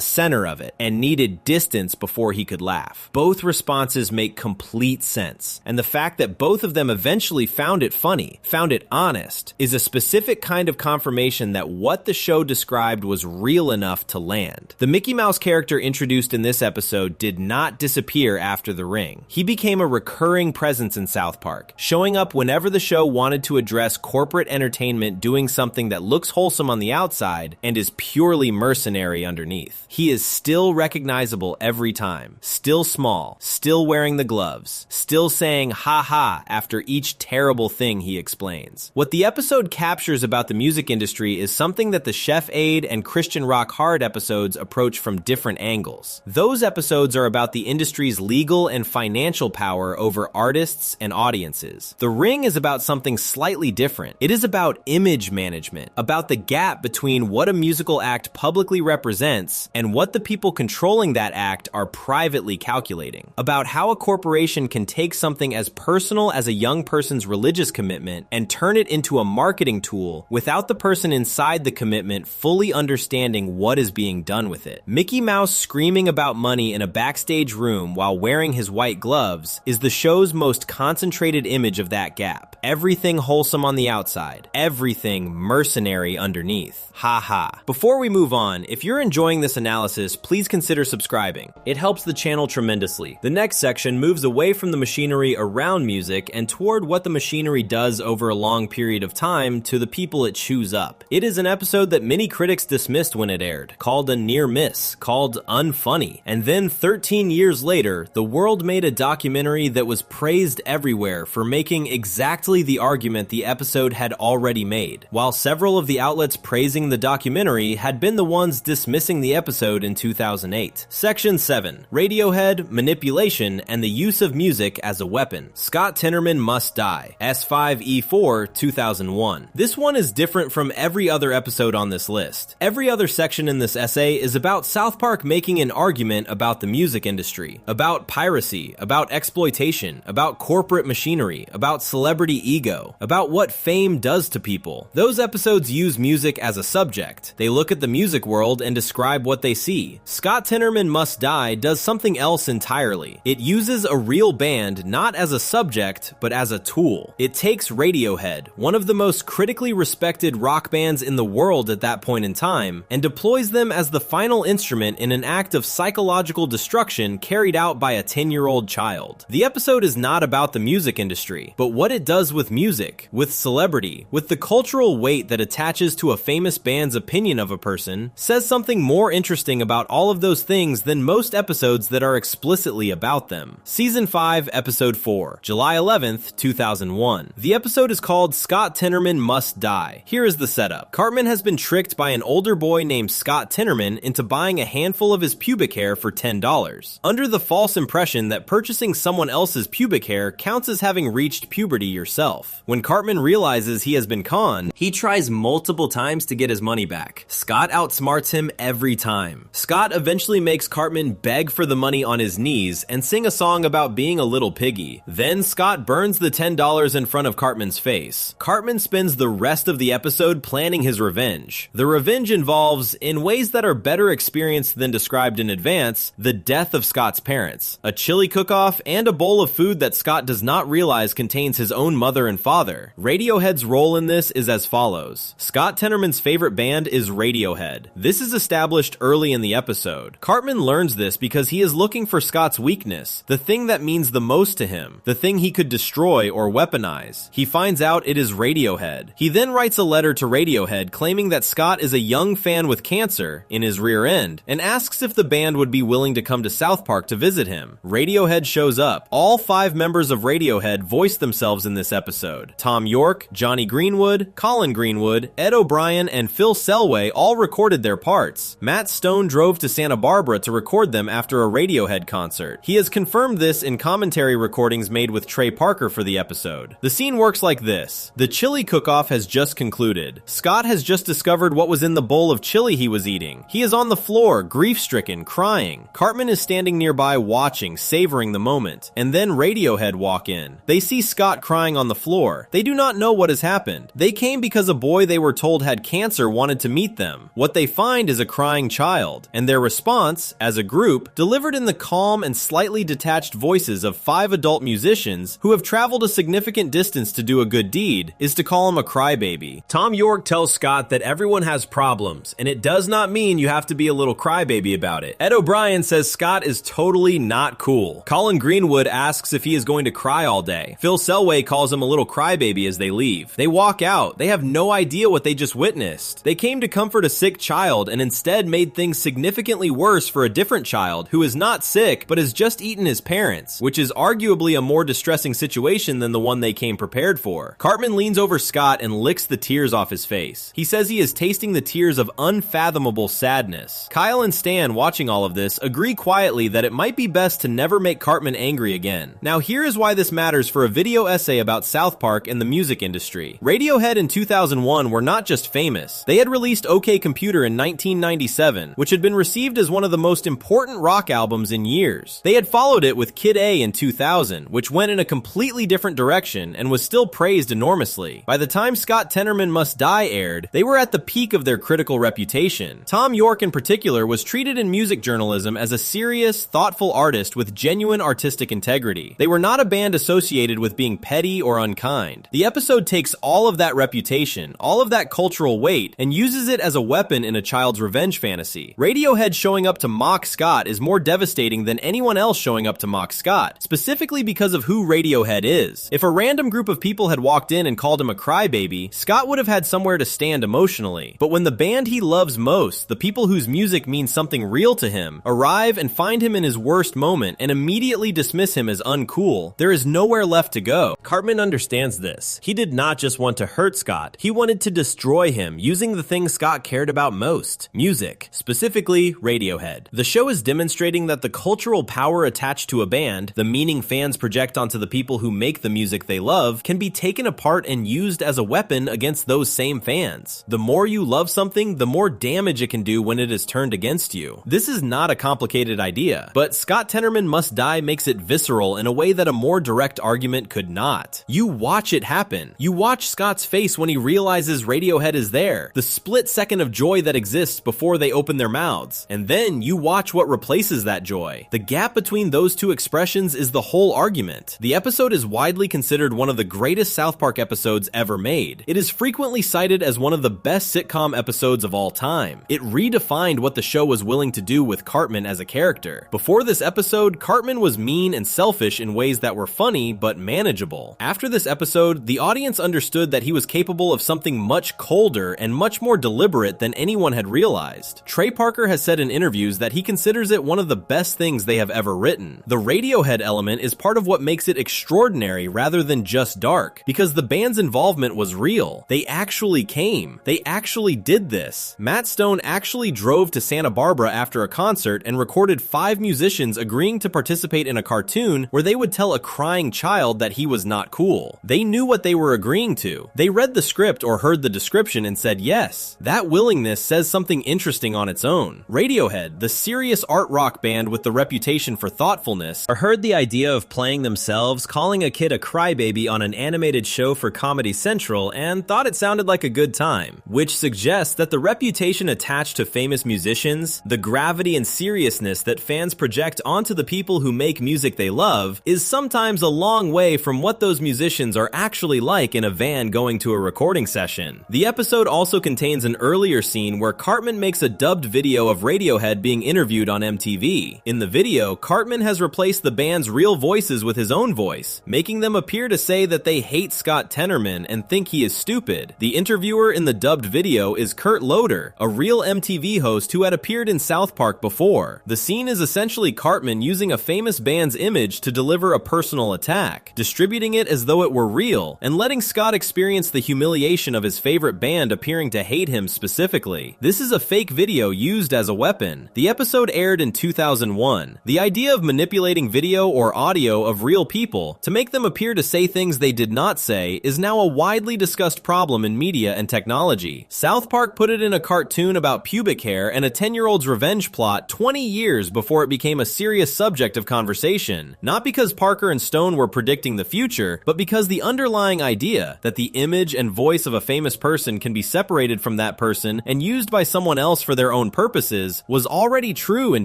Speaker 1: center of it and needed distance before he could laugh. Both responses make complete sense, and the fact that both of them eventually found it funny, found it honest, is a specific kind of confirmation that what the show described was real enough to land. The Mickey Mouse character introduced in this episode did not disappear after the ring. He became a recurring presence in South Park, showing up whenever the show wanted to address corporate entertainment doing something that looks wholesome on the outside and is purely mercenary underneath. He is still recognizable every time, still small, still wearing the gloves, still saying ha ha after each terrible thing he explains. What the episode captures about the music industry is something that the Chef Aid and Christian Rock Hard episodes approach from different angles. Those episodes are about the industry's legal and financial power over artists and audiences. The Ring is about something slightly different. It is about image management, about the gap between what a musical act publicly represents and what the people controlling that act are privately calculating, about how a corporation can take something as personal as a young person's religious commitment and turn it into a marketing tool without the person inside the commitment fully understanding what is being done with it. Mickey Mouse screaming about money in a backstage room while wearing his white gloves is the show's most concentrated image of that gap. Everything wholesome on the outside, everything mercenary underneath. Ha ha. Before we move on, if you're enjoying this analysis, please consider subscribing. It helps the channel tremendously. The next section moves away from the machinery around music and toward what the machinery does over a long period of time to the people it chews up. It is an episode that many critics dismissed when it aired, called a near miss, called unfunny. And then 13 years later, the world made a documentary that was praised everywhere for making exactly the argument the episode had already made, while several of the outlets praising the documentary had been the ones dismissing the episode in 2008. Section 7. Radiohead, Manipulation, and the Use of Music as a Weapon. Scott Tenorman Must Die. S5E4 2001. This one is different from every other episode on this list. Every other section in this essay is about South Park making an argument about the music industry, about piracy, about exploitation, about corporate machinery, about celebrity ego, about what fame does to people. Those episodes use music as a subject. They look at the music world and describe what they see. Scott Tenorman Must Die does something else entirely. It uses a real band not as a subject, but as a tool. It takes Radiohead, one of the most critically respected rock bands in the world at that point in time, and deploys them as the final instrument in an act of psychological destruction carried out by a 10-year-old child. The episode is not about the music industry, but what it does with music, with celebrity, with the cultural weight that attaches to a famous band's opinion of a person, says something more interesting about all of those things than most episodes that are explicitly about them. Season 5, Episode 4, July 11th, 2001. The episode is called Scott Tenorman Must Die. Here is the setup. Cartman has been tricked by an older boy named Scott Tenorman into buying a handful of his pubic hair for $10, under the false impression that purchasing someone else's pubic hair counts as having reached puberty yourself. When Cartman realizes he has been conned, he tries multiple times to get his money back. Scott outsmarts him every time. Scott eventually makes Cartman beg for the money on his knees and sing a song about being a little piggy. Then Scott burns the $10 in front of Cartman's face. Cartman spends the rest of the episode planning his revenge. The revenge involves, in ways that are better experienced than described in advance, the death of Scott's parents, a chili cook-off, and a bowl of food that Scott does not realize contains his own mother and father. Radiohead's role in this is as follows. Scott Tenorman's favorite band is Radiohead. This is established early in the episode. Cartman learns this because he is looking for Scott's weakness, the thing that means the most to him, the thing he could destroy or weaponize. He finds out it is Radiohead. He then writes a letter to Radiohead claiming that Scott is a young fan with cancer in his rear end and asks if the band would be willing to come to South Park to visit him. Radiohead shows up. All 5 members of Radiohead voice themselves in this episode. Tom York, Johnny Greenwood, Colin Greenwood, Ed O'Brien, and Phil Selway all recorded their parts. Matt Stone drove to Santa Barbara to record them after a Radiohead concert. He has confirmed this in commentary recordings made with Trey Parker for the episode. The scene works like this. The chili cook-off has just concluded. Scott has just discovered what was in the bowl of chili he was eating. He is on the floor, grief-stricken, crying. Cartman is standing nearby watching, savoring the moment. And then Radiohead walk in. They see Scott crying on the floor. They do not know what has happened. They came because a boy they were told had cancer wanted to meet them. What they find is a crying child. And their response, as a group, delivered in the calm and slightly detached voices of 5 adult musicians who have traveled a significant distance to do a good deed, is to call him a crybaby. Tom York tells Scott that everyone has problems, and it does not mean you have to be a little crybaby about it. Ed O'Brien says Scott is totally not cool. Colin Greenwood asks if he is going to cry all day. Phil Selway calls him a little crybaby as they leave. They walk out. They have no idea what they just witnessed. They came to comfort a sick child and instead made things significantly worse for a different child who is not sick but has just eaten his parents, which is arguably a more distressing situation than the one they came prepared for. Cartman leans over Scott and licks the tears off his face. He says he is tasting the tears of unfathomable sadness. Kyle and Stan, watching all of this, agree quietly that it might be best to never make Cartman angry again. Now here is why this matters for a video essay about South Park and the music industry. Radiohead in 2001 were not just famous. They had released OK Computer in 1997, which had been received as one of the most important rock albums in years. They had followed it with Kid A in 2000, which went in a completely different direction and was still praised enormously. By the time Scott Tenorman Must Die aired, they were at the peak of their critical reputation. Tom York in particular was treated in music journalism as a serious, thoughtful artist with genuine artistic integrity. They were not a band associated with being petty or unkind. The episode takes all of that reputation, all of that cultural weight, and uses it as a weapon in a child's revenge fantasy. Radiohead showing up to mock Scott is more devastating than anyone else showing up to mock Scott, specifically because of who Radiohead is. If a random group of people had walked in and called him a crybaby, Scott would have had somewhere to stand emotionally. But when the band he loves most, the people whose music means something real to him, arrive and find him in his worst moment and immediately dismiss him as uncool, there is nowhere left to go. Cartman understands this. He did not just want to hurt Scott, he wanted to destroy him using the thing Scott cared about most: music, specifically Radiohead. The show is demonstrating that the cultural power attached to a band, the meaning fans project onto the people who make the music they love, can be taken apart and used as a weapon against those same fans. The more you love something, the more damage it can do when it is turned against you. This is not a complicated idea, but Scott Tenorman Must Die makes it visceral in a way that a more direct argument could not. You watch it happen. You watch Scott's face when he realizes Radiohead is there, the split second of joy that exists before they open their mouths, and then you watch what replaces that joy. The gap between those two expressions is the whole argument. The episode is widely considered one of the greatest South Park episodes ever made. It is frequently cited as one of the best sitcom episodes of all time. It redefined what the show was willing to do with Cartman as a character. Before this episode, Cartman was mean and selfish in ways that were funny but manageable. After this episode, the audience understood that he was capable of something much colder and much more deliberate than anyone had realized. Trey Parker has said in interviews that he considers it one of the best things they have ever written. The Radiohead element is part of what makes it extraordinary rather than just dark, because the band's involvement was real. They actually came. They actually did this. Matt Stone actually drove to Santa Barbara after a concert and recorded 5 musicians agreeing to participate in a cartoon where they would tell a crying child that he was not cool. They knew what they were agreeing to. They read the script or heard the description and said yes. That willingness says something interesting on its own. Radiohead, the serious art rock band with the reputation for thoughtfulness, heard the idea of playing themselves, calling a kid a crybaby on an animated show for Comedy Central, and thought it sounded like a good time, which suggests that the reputation attached to famous musicians, the gravity and seriousness that fans project onto the people who make music they love, is sometimes a long way from what those musicians are actually like in a van going to a recording session. The episode also contains an earlier scene where Cartman makes a dubbed video of Radiohead being interviewed on MTV. In the video, Cartman has replaced the band's real voices with his own voice, making them appear to say that they hate Scott Tenorman and think he is stupid. The interviewer in the dubbed video is Kurt Loder, a real MTV host who had appeared in South Park before. The scene is essentially Cartman using a famous band's image to deliver a personal attack, distributing it as though though it were real, and letting Scott experience the humiliation of his favorite band appearing to hate him specifically. This is a fake video used as a weapon. The episode aired in 2001. The idea of manipulating video or audio of real people to make them appear to say things they did not say is now a widely discussed problem in media and technology. South Park put it in a cartoon about pubic hair and a 10-year-old's revenge plot 20 years before it became a serious subject of conversation. Not because Parker and Stone were predicting the future, but because the underlying idea that the image and voice of a famous person can be separated from that person and used by someone else for their own purposes was already true in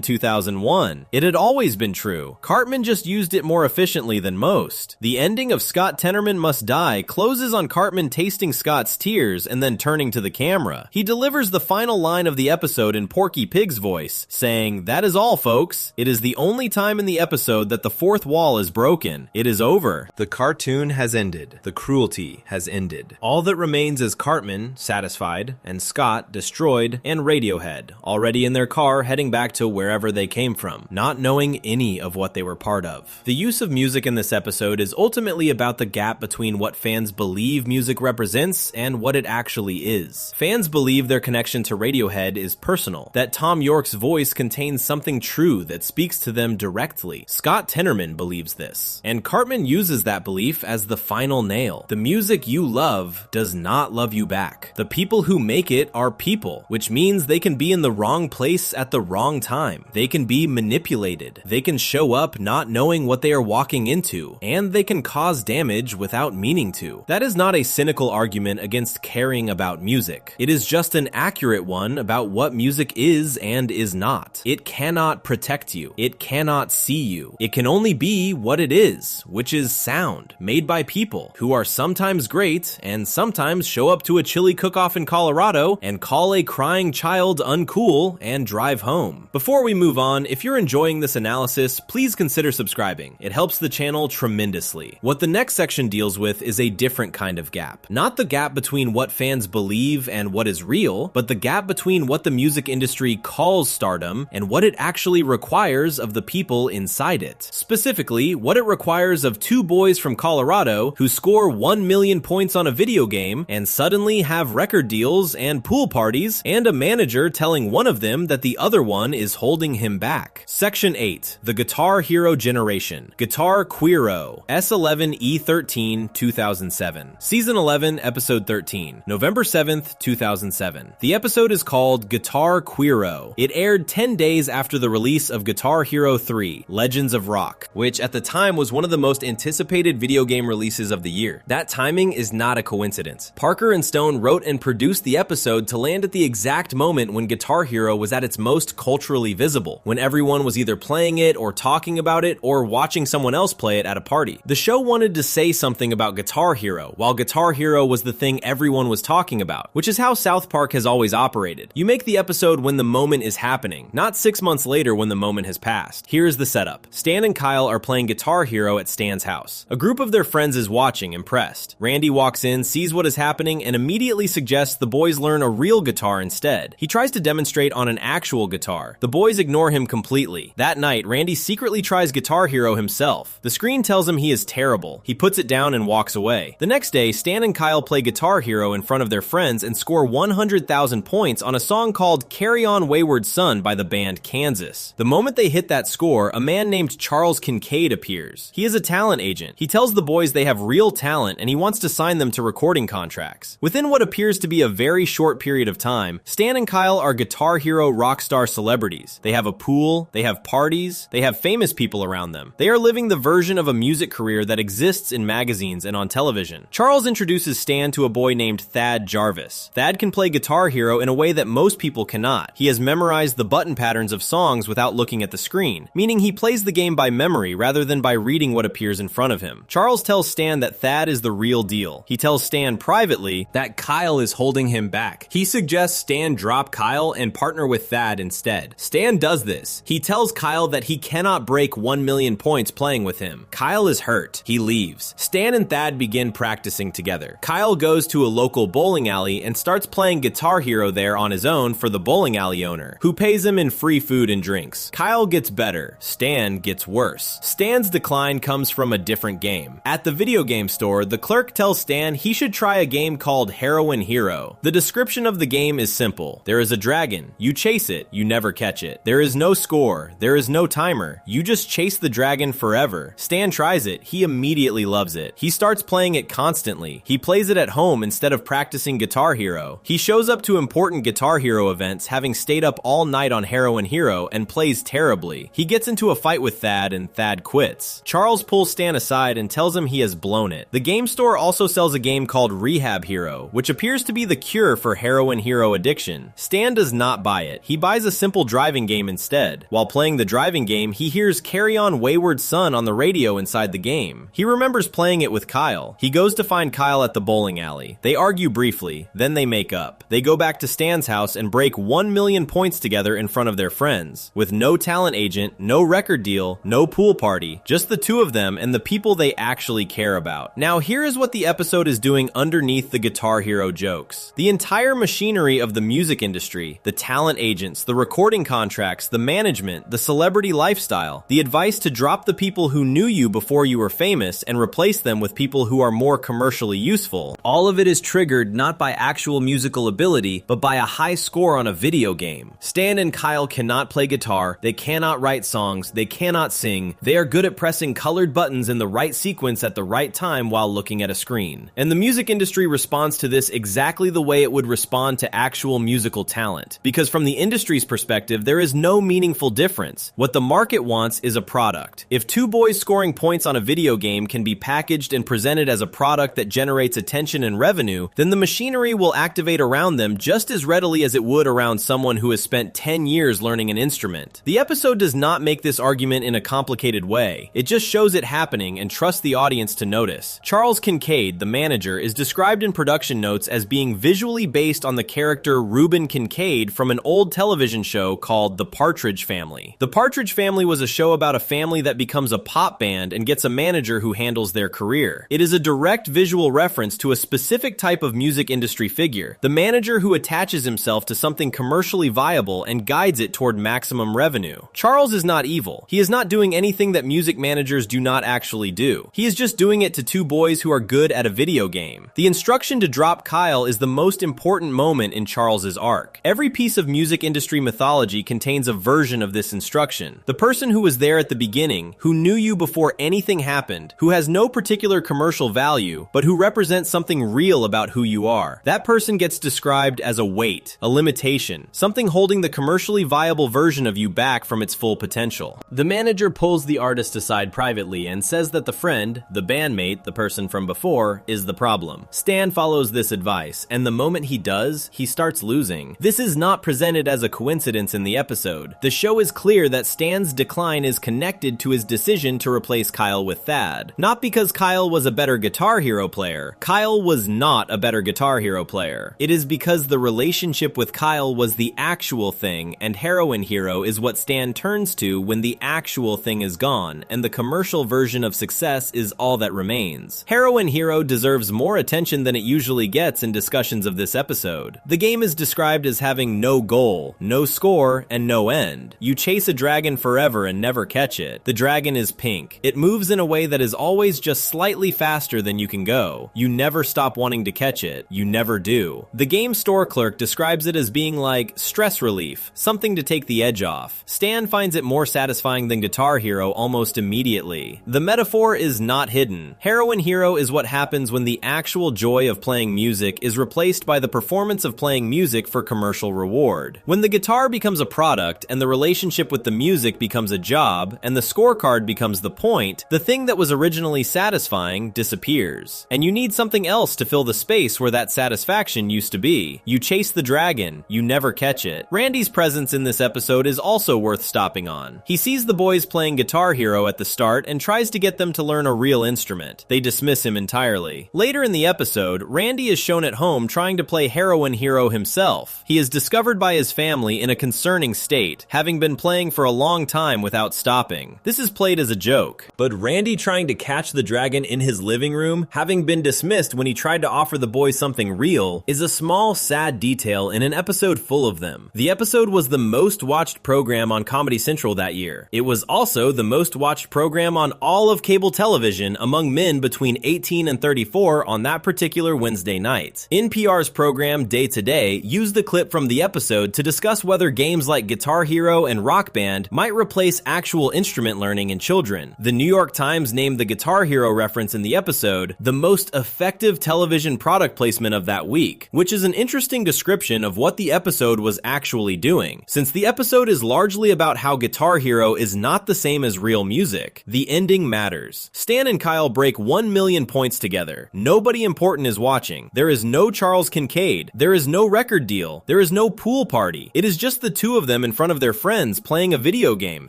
Speaker 1: 2001. It had always been true. Cartman just used it more efficiently than most. The ending of Scott Tenorman Must Die closes on Cartman tasting Scott's tears and then turning to the camera. He delivers the final line of the episode in Porky Pig's voice, saying, "That is all, folks. It is the only time in the episode that the fourth wall is broken. It is over. The cartoon has ended. The cruelty has ended. All that remains is Cartman, satisfied, and Scott, destroyed, and Radiohead, already in their car heading back to wherever they came from, not knowing any of what they were part of." The use of music in this episode is ultimately about the gap between what fans believe music represents and what it actually is. Fans believe their connection to Radiohead is personal, that Tom York's voice contains something true that speaks to them directly. Scott Tenorman believes this, and Cartman uses that belief as the final nail. The music you love does not love you back. The people who make it are people, which means they can be in the wrong place at the wrong time. They can be manipulated. They can show up not knowing what they are walking into, and they can cause damage without meaning to. That is not a cynical argument against caring about music. It is just an accurate one about what music is and is not. It cannot protect you. It cannot see you. It can only be what it is, which is sound, made by people who are sometimes great and sometimes show up to a chili cook-off in Colorado and call a crying child uncool and drive home. Before we move on, if you're enjoying this analysis, please consider subscribing. It helps the channel tremendously. What the next section deals with is a different kind of gap. Not the gap between what fans believe and what is real, but the gap between what the music industry calls stardom and what it actually requires of the people inside it. Specifically, what it requires of two boys from Colorado who score 1 million points on a video game and suddenly have record deals and pool parties and a manager telling one of them that the other one is holding him back. Section 8. The Guitar Hero Generation. Guitar Queero. S11E13 2007. Season 11, Episode 13. November 7th, 2007. The episode is called Guitar Queero. It aired 10 days after the release of Guitar Hero 3, Legends of Rock, which at the time was one of the most anticipated video game releases of the year. That timing is not a coincidence. Parker and Stone wrote and produced the episode to land at the exact moment when Guitar Hero was at its most culturally visible, when everyone was either playing it or talking about it or watching someone else play it at a party. The show wanted to say something about Guitar Hero, while Guitar Hero was the thing everyone was talking about, which is how South Park has always operated. You make the episode when the moment is happening, not 6 months later when the moment has passed. Here's the setup. Stan and Kyle are playing Guitar Hero at Stan's house. A group of their friends is watching, impressed. Randy walks in, sees what is happening, and immediately suggests the boys learn a real guitar instead. He tries to demonstrate on an actual guitar. The boys ignore him completely. That night, Randy secretly tries Guitar Hero himself. The screen tells him he is terrible. He puts it down and walks away. The next day, Stan and Kyle play Guitar Hero in front of their friends and score 100,000 points on a song called Carry On Wayward Son by the band Kansas. The moment they hit that score, a man named Charles Kincaid appears. He is a talent agent. He tells the boys they have real talent and he wants to sign them to recording contracts. Within what appears to be a very short period of time, Stan and Kyle are Guitar Hero rock star celebrities. They have a pool, they have parties, they have famous people around them. They are living the version of a music career that exists in magazines and on television. Charles introduces Stan to a boy named Thad Jarvis. Thad can play Guitar Hero in a way that most people cannot. He has memorized the button patterns of songs without looking at the screen, meaning he plays the game by memory rather than by reading what appears in front of him. Charles tells Stan that Thad is the real deal. He tells Stan privately that Kyle is holding him back. He suggests Stan drop Kyle and partner with Thad instead. Stan does this. He tells Kyle that he cannot break 1 million points playing with him. Kyle is hurt. He leaves. Stan and Thad begin practicing together. Kyle goes to a local bowling alley and starts playing Guitar Hero there on his own for the bowling alley owner, who pays him in free food and drinks. Kyle gets better. Stan gets worse. Stan's decline comes from a different game. At the video game store, the clerk tells Stan he should try a game called Heroin Hero. The description of the game is simple. There is a dragon. You chase it. You never catch it. There is no score. There is no timer. You just chase the dragon forever. Stan tries it. He immediately loves it. He starts playing it constantly. He plays it at home instead of practicing Guitar Hero. He shows up to important Guitar Hero events, having stayed up all night on Heroin Hero, and plays terribly. He gets into a fight with Thad, and Thad quits. Charles pulls Stan aside and tells him he has blown it. The game store also sells a game called Rehab Hero, which appears to be the cure for Heroin Hero addiction. Stan does not buy it. He buys a simple driving game instead. While playing the driving game, he hears Carry On Wayward Son on the radio inside the game. He remembers playing it with Kyle. He goes to find Kyle at the bowling alley. They argue briefly, then they make up. They go back to Stan's house and break 1 million points together in front of their friends. With no talent agent, no record deal, no pool party, just the two of them and the people they actually care about. Now here is what the episode is doing underneath the Guitar Hero jokes. The entire machinery of the music industry, the talent agents, the recording contracts, the management, the celebrity lifestyle, the advice to drop the people who knew you before you were famous and replace them with people who are more commercially useful. All of it is triggered not by actual musical ability, but by a high score on a video game. Stan and Kyle cannot play guitar, they cannot write songs, they cannot sing, they are good at pressing colored buttons in the right sequence at the right time while looking at a screen. And the music industry responds to this exactly the way it would respond to actual musical talent. Because from the industry's perspective, there is no meaningful difference. What the market wants is a product. If two boys scoring points on a video game can be packaged and presented as a product that generates attention and revenue, then the machinery will activate around them just as readily as it would around someone who has spent 10 years learning an instrument. The episode does not make this argument in a complicated way. It just shows it happening and trusts the audience to notice. Charles Kincaid, the manager, is described in production notes as being visually based on the character Reuben Kincaid from an old television show called The Partridge Family. The Partridge Family was a show about a family that becomes a pop band and gets a manager who handles their career. It is a direct visual reference to a specific type of music industry figure, the manager who attaches himself to something commercially viable and guides it toward maximum revenue. Charles is not evil. He is not doing anything that music managers do not actually do. He is just doing it to two boys who are good at a video game. The instruction to drop Kyle is the most important moment in Charles's arc. Every piece of music industry mythology contains a version of this instruction. The person who was there at the beginning, who knew you before anything happened, who has no particular commercial value, but who represents something real about who you are. That person gets described as a weight, a limitation, something holding the commercially viable version of you back from its full potential. The manager pulls the artist aside privately and says that the friend, the bandmate, the person from before, is the problem. Stan follows this advice, and the moment he does, he starts losing. This is not presented as a coincidence in the episode. The show is clear that Stan's decline is connected to his decision to replace Kyle with Thad. Not because Kyle was a better Guitar Hero player. Kyle was not a better Guitar Hero player. It is because the relationship with Kyle was the actual thing, and Heroin Hero is what Stan turns to when the actual thing is gone, and the commercial version of success is all that remains. Heroin Hero deserves more attention than it usually gets in discussions of this episode. The game is described as having no goal, no score, and no end. You chase a dragon forever and never catch it. The dragon is pink. It moves in a way that is always just slightly faster than you can go. You never stop wanting to catch it. You never do. The game store clerk describes it as being like stress relief, something to take the edge off. Stan finds it more satisfying than Guitar Hero almost immediately. The metaphor is not hidden. Heroin Hero is what happens when the actual joy of playing music is replaced by the performance of playing music for commercial reward. When the guitar becomes a product and the relationship with the music becomes a job and the scorecard becomes the point, the thing that was originally satisfying disappears. And you need something else to fill the space where that satisfaction used to be. You chase the dragon, you never catch it. Randy's presence in this episode is also worth stopping on. He sees the boys playing Guitar Hero at the start and tries to get them to learn a real instrument. They dismiss him entirely. Later in the episode, Randy is shown at home trying to play Heroin Hero himself. He is discovered by his family in a concerning state, having been playing for a long time without stopping. This is played as a joke. But Randy trying to catch the dragon in his living room, having been dismissed when he tried to offer the boys something real, is a small, sad detail in an episode full of them. The episode was the most watched program on Comedy Central that year. It was also the most watched program on all of cable television television among men between 18 and 34 on that particular Wednesday night. NPR's program Day to Day used the clip from the episode to discuss whether games like Guitar Hero and Rock Band might replace actual instrument learning in children. The New York Times named the Guitar Hero reference in the episode the most effective television product placement of that week, which is an interesting description of what the episode was actually doing, since the episode is largely about how Guitar Hero is not the same as real music. The ending matters. Stan and Kyle break 1 million points together. Nobody important is watching. There is no Charles Kincaid. There is no record deal. There is no pool party. It is just the two of them in front of their friends playing a video game,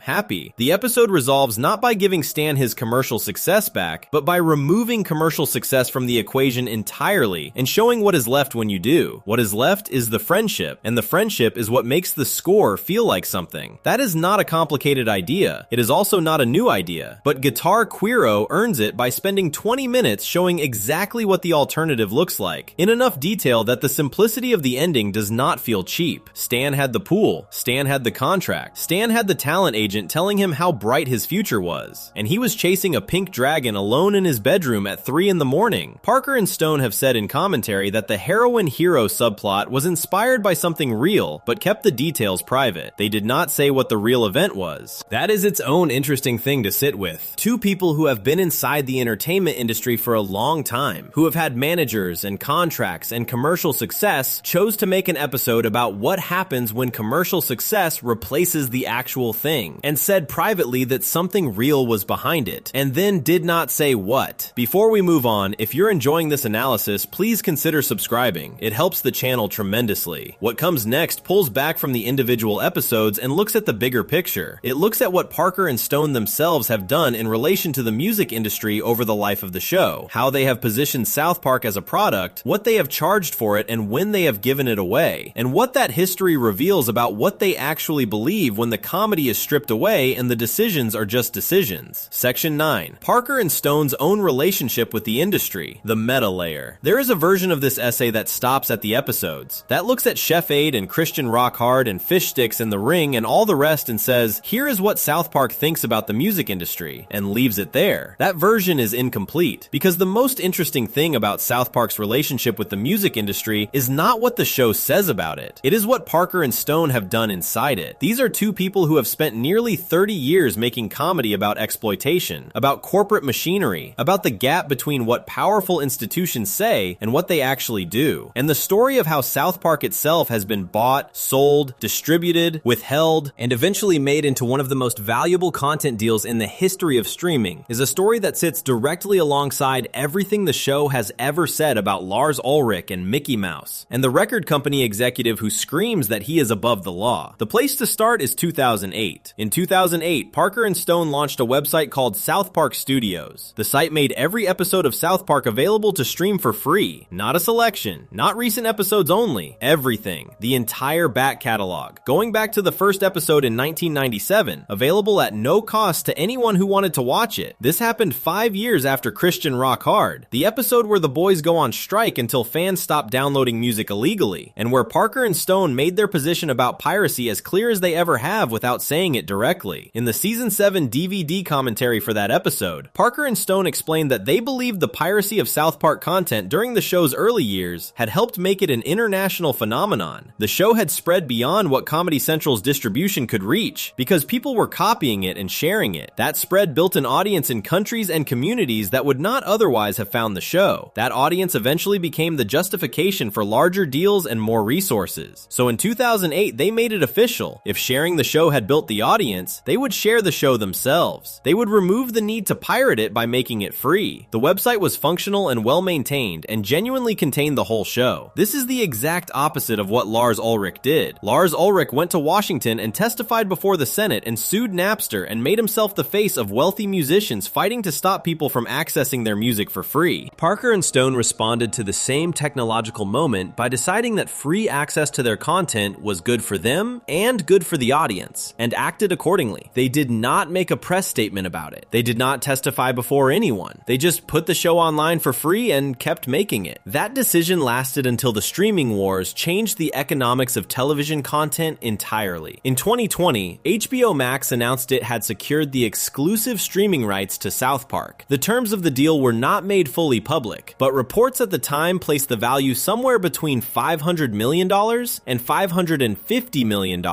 Speaker 1: happy. The episode resolves not by giving Stan his commercial success back, but by removing commercial success from the equation entirely and showing what is left when you do. What is left is the friendship, and the friendship is what makes the score feel like something. That is not a complicated idea. It is also not a new idea, but Guitar Queero earns it by spending 20 minutes showing exactly what the alternative looks like, in enough detail that the simplicity of the ending does not feel cheap. Stan had the pool, Stan had the contract, Stan had the talent agent telling him how bright his future was, and he was chasing a pink dragon alone in his bedroom at 3 in the morning. Parker and Stone have said in commentary that the heroine-hero subplot was inspired by something real, but kept the details private. They did not say what the real event was. That is its own interesting thing to sit with. Two people who have been inside the entertainment industry for a long time, who have had managers and contracts and commercial success, chose to make an episode about what happens when commercial success replaces the actual thing, and said privately that something real was behind it, and then did not say what. Before we move on, if you're enjoying this analysis, please consider subscribing. It helps the channel tremendously. What comes next pulls back from the individual episodes and looks at the bigger picture. It looks at what Parker and Stone themselves have done in relation to the music industry over the life of the show, how they have positioned South Park as a product, what they have charged for it and when they have given it away, and what that history reveals about what they actually believe when the comedy is stripped away and the decisions are just decisions. Section 9. Parker and Stone's own relationship with the industry, the meta layer. There is a version of this essay that stops at the episodes, that looks at Chef Aid and Christian Rock Hard and Fish Sticks and The Ring and all the rest and says, here is what South Park thinks about the music industry, and leaves it there. That version is incomplete, because the most interesting thing about South Park's relationship with the music industry is not what the show says about it. It is what Parker and Stone have done inside it. These are two people who have spent nearly 30 years making comedy about exploitation, about corporate machinery, about the gap between what powerful institutions say and what they actually do, and the story of how South Park itself has been bought, sold, distributed, withheld, and eventually made into one of the most valuable content deals in the history of streaming is a story that sits directly alongside everything the show has ever said about Lars Ulrich and Mickey Mouse, and the record company executive who screams that he is above the law. The place to start is 2008. In 2008, Parker and Stone launched a website called South Park Studios. The site made every episode of South Park available to stream for free. Not a selection, not recent episodes only, everything. The entire back catalog, going back to the first episode in 1997, available at no cost to anyone who wanted to watch it. This happened 5 years after Christian Rock Hard, the episode where the boys go on strike until fans stop downloading music illegally, and where Parker and Stone made their position about piracy as clear as they ever have without saying it directly. In the season 7 DVD commentary for that episode, Parker and Stone explained that they believed the piracy of South Park content during the show's early years had helped make it an international phenomenon. The show had spread beyond what Comedy Central's distribution could reach, because people were copying it and sharing it. That spread built an audience in countries and communities that would not otherwise have found the show. That audience eventually became the justification for larger deals and more resources. So in 2008, they made it official. If sharing the show had built the audience, they would share the show themselves. They would remove the need to pirate it by making it free. The website was functional and well-maintained and genuinely contained the whole show. This is the exact opposite of what Lars Ulrich did. Lars Ulrich went to Washington and testified before the Senate and sued Napster and made himself the face of wealthy musicians fighting to stop people from accessing their music for free. Parker and Stone responded to the same technological moment by deciding that free access to their content was good for them and good for the audience, and acted accordingly. They did not make a press statement about it. They did not testify before anyone. They just put the show online for free and kept making it. That decision lasted until the streaming wars changed the economics of television content entirely. In 2020, HBO Max announced it had secured the exclusive streaming rights to South South Park. The terms of the deal were not made fully public, but reports at the time placed the value somewhere between $500 million and $550 million.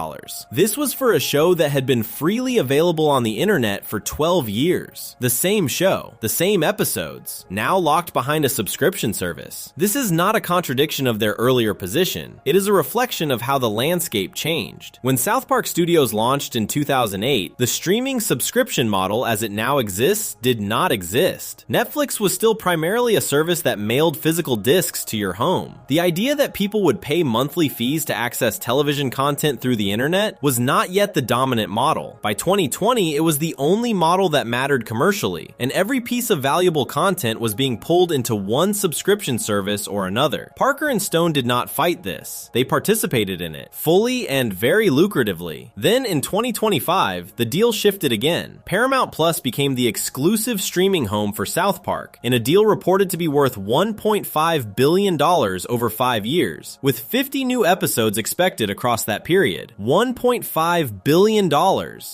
Speaker 1: This was for a show that had been freely available on the internet for 12 years. The same show, the same episodes, now locked behind a subscription service. This is not a contradiction of their earlier position. It is a reflection of how the landscape changed. When South Park Studios launched in 2008, the streaming subscription model as it now exists did not exist. Netflix was still primarily a service that mailed physical discs to your home. The idea that people would pay monthly fees to access television content through the internet was not yet the dominant model. By 2020, it was the only model that mattered commercially, and every piece of valuable content was being pulled into one subscription service or another. Parker and Stone did not fight this. They participated in it, fully and very lucratively. Then in 2025, the deal shifted again. Paramount Plus became the exclusive streaming home for South Park, in a deal reported to be worth $1.5 billion over 5 years, with 50 new episodes expected across that period. $1.5 billion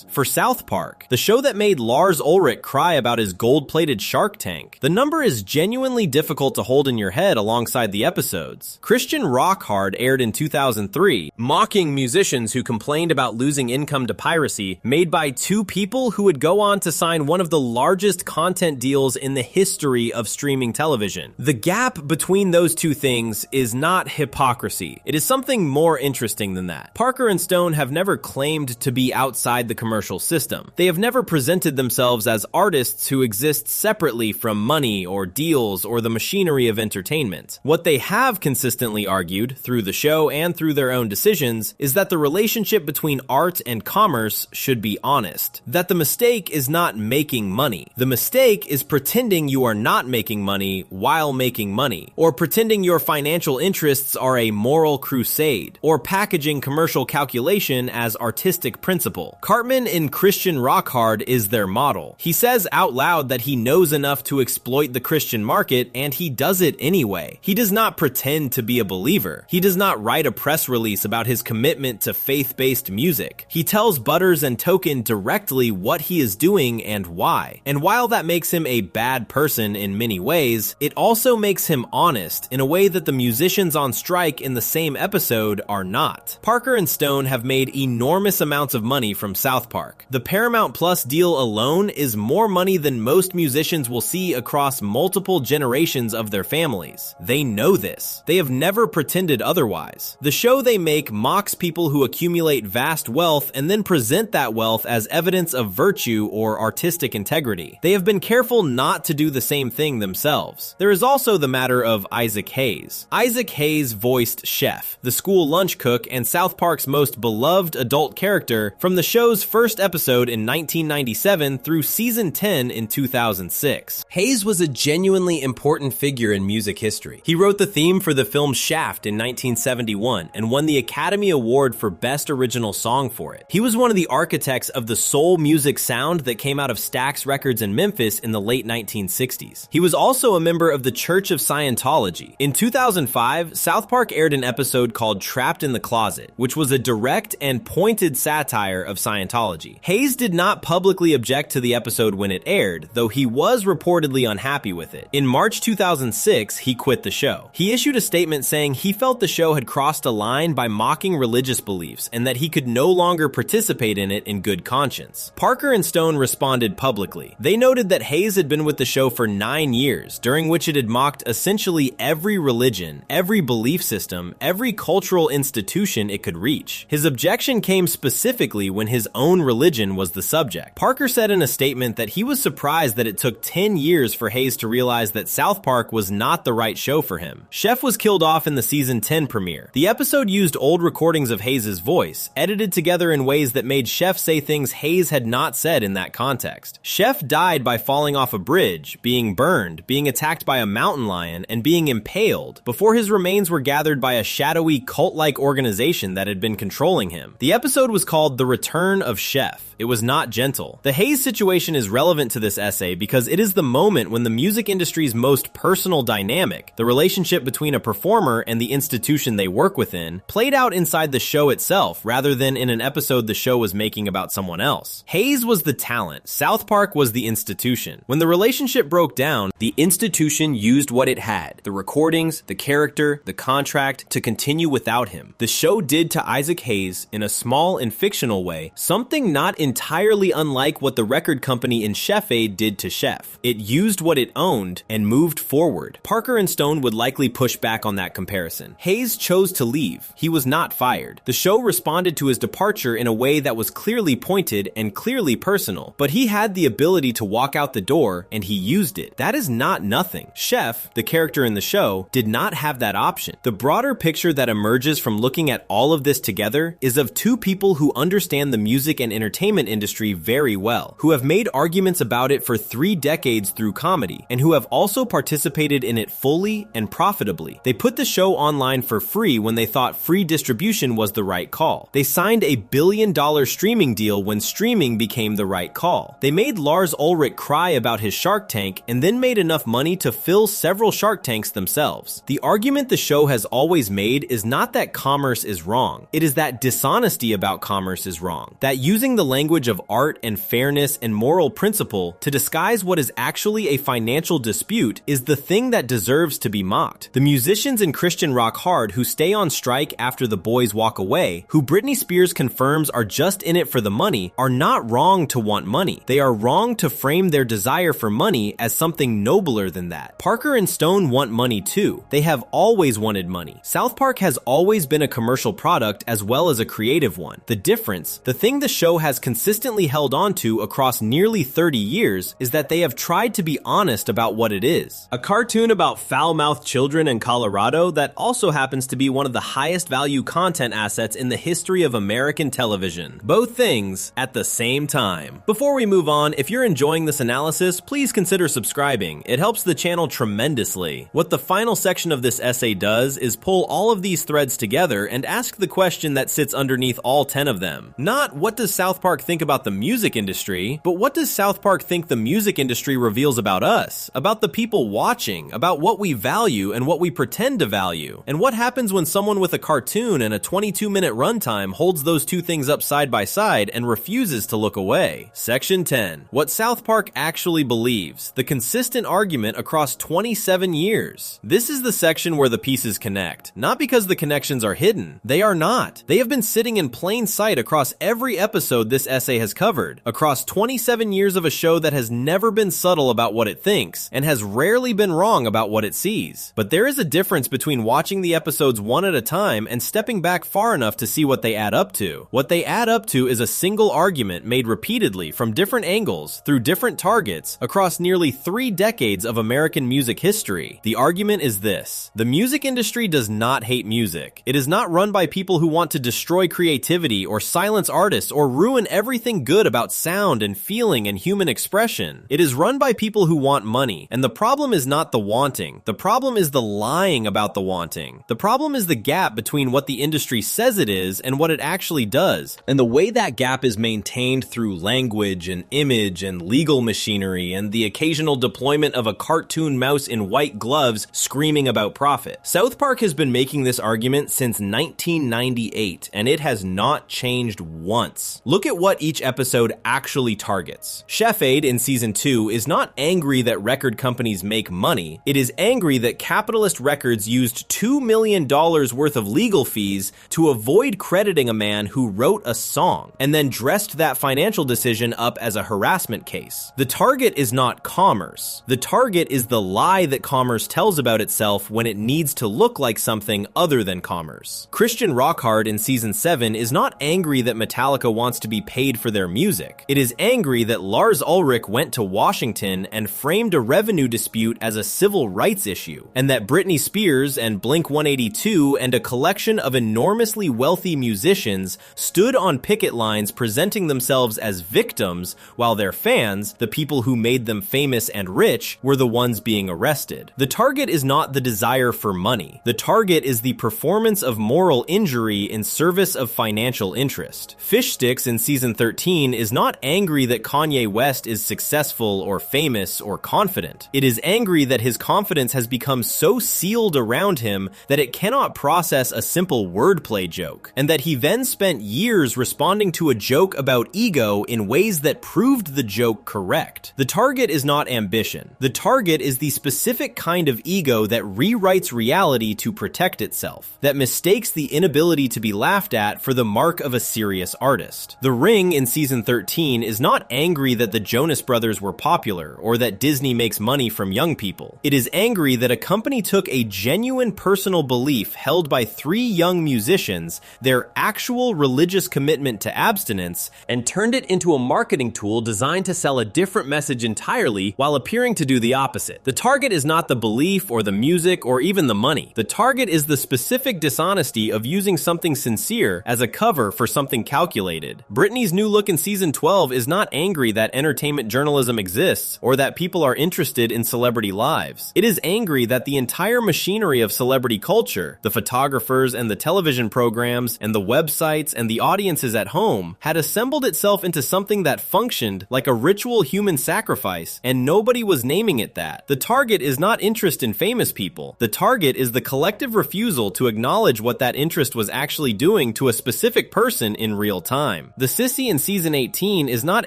Speaker 1: for South Park, the show that made Lars Ulrich cry about his gold-plated Shark Tank. The number is genuinely difficult to hold in your head alongside the episodes. Christian Rock Hard aired in 2003, mocking musicians who complained about losing income to piracy, made by two people who would go on to sign one of the largest content deals in the history of streaming television. The gap between those two things is not hypocrisy. It is something more interesting than that. Parker and Stone have never claimed to be outside the commercial system. They have never presented themselves as artists who exist separately from money or deals or the machinery of entertainment. What they have consistently argued, through the show and through their own decisions, is that the relationship between art and commerce should be honest. That the mistake is not making money. The mistake is pretending you are not making money while making money, or pretending your financial interests are a moral crusade, or packaging commercial calculation as artistic principle. Cartman in Christian Rock Hard is their model. He says out loud that he knows enough to exploit the Christian market, and he does it anyway. He does not pretend to be a believer. He does not write a press release about his commitment to faith-based music. He tells Butters and Token directly what he is doing and why. And while that makes him a bad person in many ways, it also makes him honest in a way that the musicians on strike in the same episode are not. Parker and Stone have made enormous amounts of money from South Park. The Paramount Plus deal alone is more money than most musicians will see across multiple generations of their families. They know this. They have never pretended otherwise. The show they make mocks people who accumulate vast wealth and then present that wealth as evidence of virtue or artistic integrity. They have been careful not to do the same thing themselves. There is also the matter of Isaac Hayes. Isaac Hayes voiced Chef, the school lunch cook and South Park's most beloved adult character, from the show's first episode in 1997 through season 10 in 2006. Hayes was a genuinely important figure in music history. He wrote the theme for the film Shaft in 1971 and won the Academy Award for Best Original Song for it. He was one of the architects of the soul music sound that came out of Stax Records in Memphis in the late 1960s. He was also a member of the Church of Scientology. In 2005, South Park aired an episode called Trapped in the Closet, which was a direct and pointed satire of Scientology. Hayes did not publicly object to the episode when it aired, though he was reportedly unhappy with it. In March 2006, he quit the show. He issued a statement saying he felt the show had crossed a line by mocking religious beliefs and that he could no longer participate in it in good conscience. Parker and Stone responded publicly. They noted that Hayes had been with the show for 9 years, during which it had mocked essentially every religion, every belief system, every cultural institution it could reach. His objection came specifically when his own religion was the subject. Parker said in a statement that he was surprised that it took 10 years for Hayes to realize that South Park was not the right show for him. Chef was killed off in the season 10 premiere. The episode used old recordings of Hayes' voice, edited together in ways that made Chef say things Hayes had not said in that context. Chef died by falling off a bridge, being burned, being attacked by a mountain lion, and being impaled, before his remains were gathered by a shadowy cult-like organization that had been controlling him. The episode was called The Return of Chef. It was not gentle. The Hayes situation is relevant to this essay because it is the moment when the music industry's most personal dynamic, the relationship between a performer and the institution they work within, played out inside the show itself rather than in an episode the show was making about someone else. Hayes was the talent. South Park was the institution. institution. When the relationship broke down, the institution used what it had, the recordings, the character, the contract, to continue without him. The show did to Isaac Hayes, in a small and fictional way, something not entirely unlike what the record company in Chef Aid did to Chef. It used what it owned and moved forward. Parker and Stone would likely push back on that comparison. Hayes chose to leave. He was not fired. The show responded to his departure in a way that was clearly pointed and clearly personal, but he had the ability to walk out the door and he used it. That is not nothing. Chef, the character in the show, did not have that option. The broader picture that emerges from looking at all of this together is of two people who understand the music and entertainment industry very well, who have made arguments about it for 3 decades through comedy, and who have also participated in it fully and profitably. They put the show online for free when they thought free distribution was the right call. They signed a $1 billion streaming deal when streaming became the right call. They made Lars Ulrich cry about his Shark Tank and then made enough money to fill several Shark Tanks themselves. The argument the show has always made is not that commerce is wrong. It is that dishonesty about commerce is wrong. That using the language of art and fairness and moral principle to disguise what is actually a financial dispute is the thing that deserves to be mocked. The musicians in Christian rock hard who stay on strike after the boys walk away, who Britney Spears confirms are just in it for the money, are not wrong to want money. They are wrong to frame their desire for money as something nobler than that. Parker and Stone want money too. They have always wanted money. South Park has always been a commercial product as well as a creative one. The difference, the thing the show has consistently held on to across nearly 30 years, is that they have tried to be honest about what it is. A cartoon about foul-mouthed children in Colorado that also happens to be one of the highest value content assets in the history of American television. Both things at the same time. Before we move on, if you're enjoying this analysis, please consider subscribing. It helps the channel tremendously. What the final section of this essay does is pull all of these threads together and ask the question that sits underneath all 10 of them. Not what does South Park think about the music industry, but what does South Park think the music industry reveals about us, about the people watching, about what we value and what we pretend to value, and what happens when someone with a cartoon and a 22-minute runtime holds those two things up side by side and refuses to look away. Section 10. What South Park actually believes. The consistent argument across 27 years. This is the section where the pieces connect. Not because the connections are hidden. They are not. They have been sitting in plain sight across every episode this essay has covered. Across 27 years of a show that has never been subtle about what it thinks, and has rarely been wrong about what it sees. But there is a difference between watching the episodes one at a time and stepping back far enough to see what they add up to. What they add up to is a single argument made repeatedly from different angles, through different targets, across nearly 3 decades of American music history. The argument is this: the music industry does not hate music. It is not run by people who want to destroy creativity or silence artists or ruin everything good about sound and feeling and human expression. It is run by people who want money, and the problem is not the wanting. The problem is the lying about the wanting. The problem is the gap between what the industry says it is and what it actually does, and the way that gap is maintained through language and image and legal machinery and the occasional deployment of a cartoon mouse in white gloves screaming about profit. South Park has been making this argument since 1998, and it has not changed once. Look at what each episode actually targets. Chef Aid in season 2 is not angry that record companies make money. It is angry that capitalist records used $2 million worth of legal fees to avoid crediting a man who wrote a song, and then dressed that financial decision up as a harassment case. The target is not commerce. The target is the lie that commerce tells about itself when it needs to look like something other than commerce. Christian Rockhard in season 7 is not angry that Metallica wants to be paid for their music. It is angry that Lars Ulrich went to Washington and framed a revenue dispute as a civil rights issue, and that Britney Spears and Blink-182 and a collection of enormously wealthy musicians stood on picket lines presenting themselves as victims while their fans, the people who made them famous and rich, were the ones being arrested. The target is not the desire for money. The target is the performance of moral injury in service of financial interest. Fish Sticks in season 13 is not angry that Kanye West is successful or famous or confident. It is angry that his confidence has become so sealed around him that it cannot process a simple wordplay joke, and that he then spent years responding to a joke about ego in ways that proved the joke correct. The target is not ambition. The target is the specific kind of ego that rewrites reality to protect itself, that mistakes the inability to be laughed at for the mark of a serious artist. The Ring in season 13 is not angry that the Jonas Brothers were popular or that Disney makes money from young people. It is angry that a company took a genuine personal belief held by 3 young musicians, their actual religious commitment to abstinence, and turned it into a marketing tool designed to sell a different message entirely while appearing to do the opposite. The target is not the belief or the music or even the money. The target is the specific dishonesty of using something sincere as a cover for something calculated. Britney's new look in season 12 is not angry that entertainment journalism exists or that people are interested in celebrity lives. It is angry that the entire machinery of celebrity culture, the photographers and the television programs and the websites and the audiences at home, had assembled itself into something that functioned like a ritual human sacrifice, and nobody was naming it that. The target is not interest in famous people. The target is the collective refusal to acknowledge what that interest was actually doing to a specific person in real time. The sissy in season 18 is not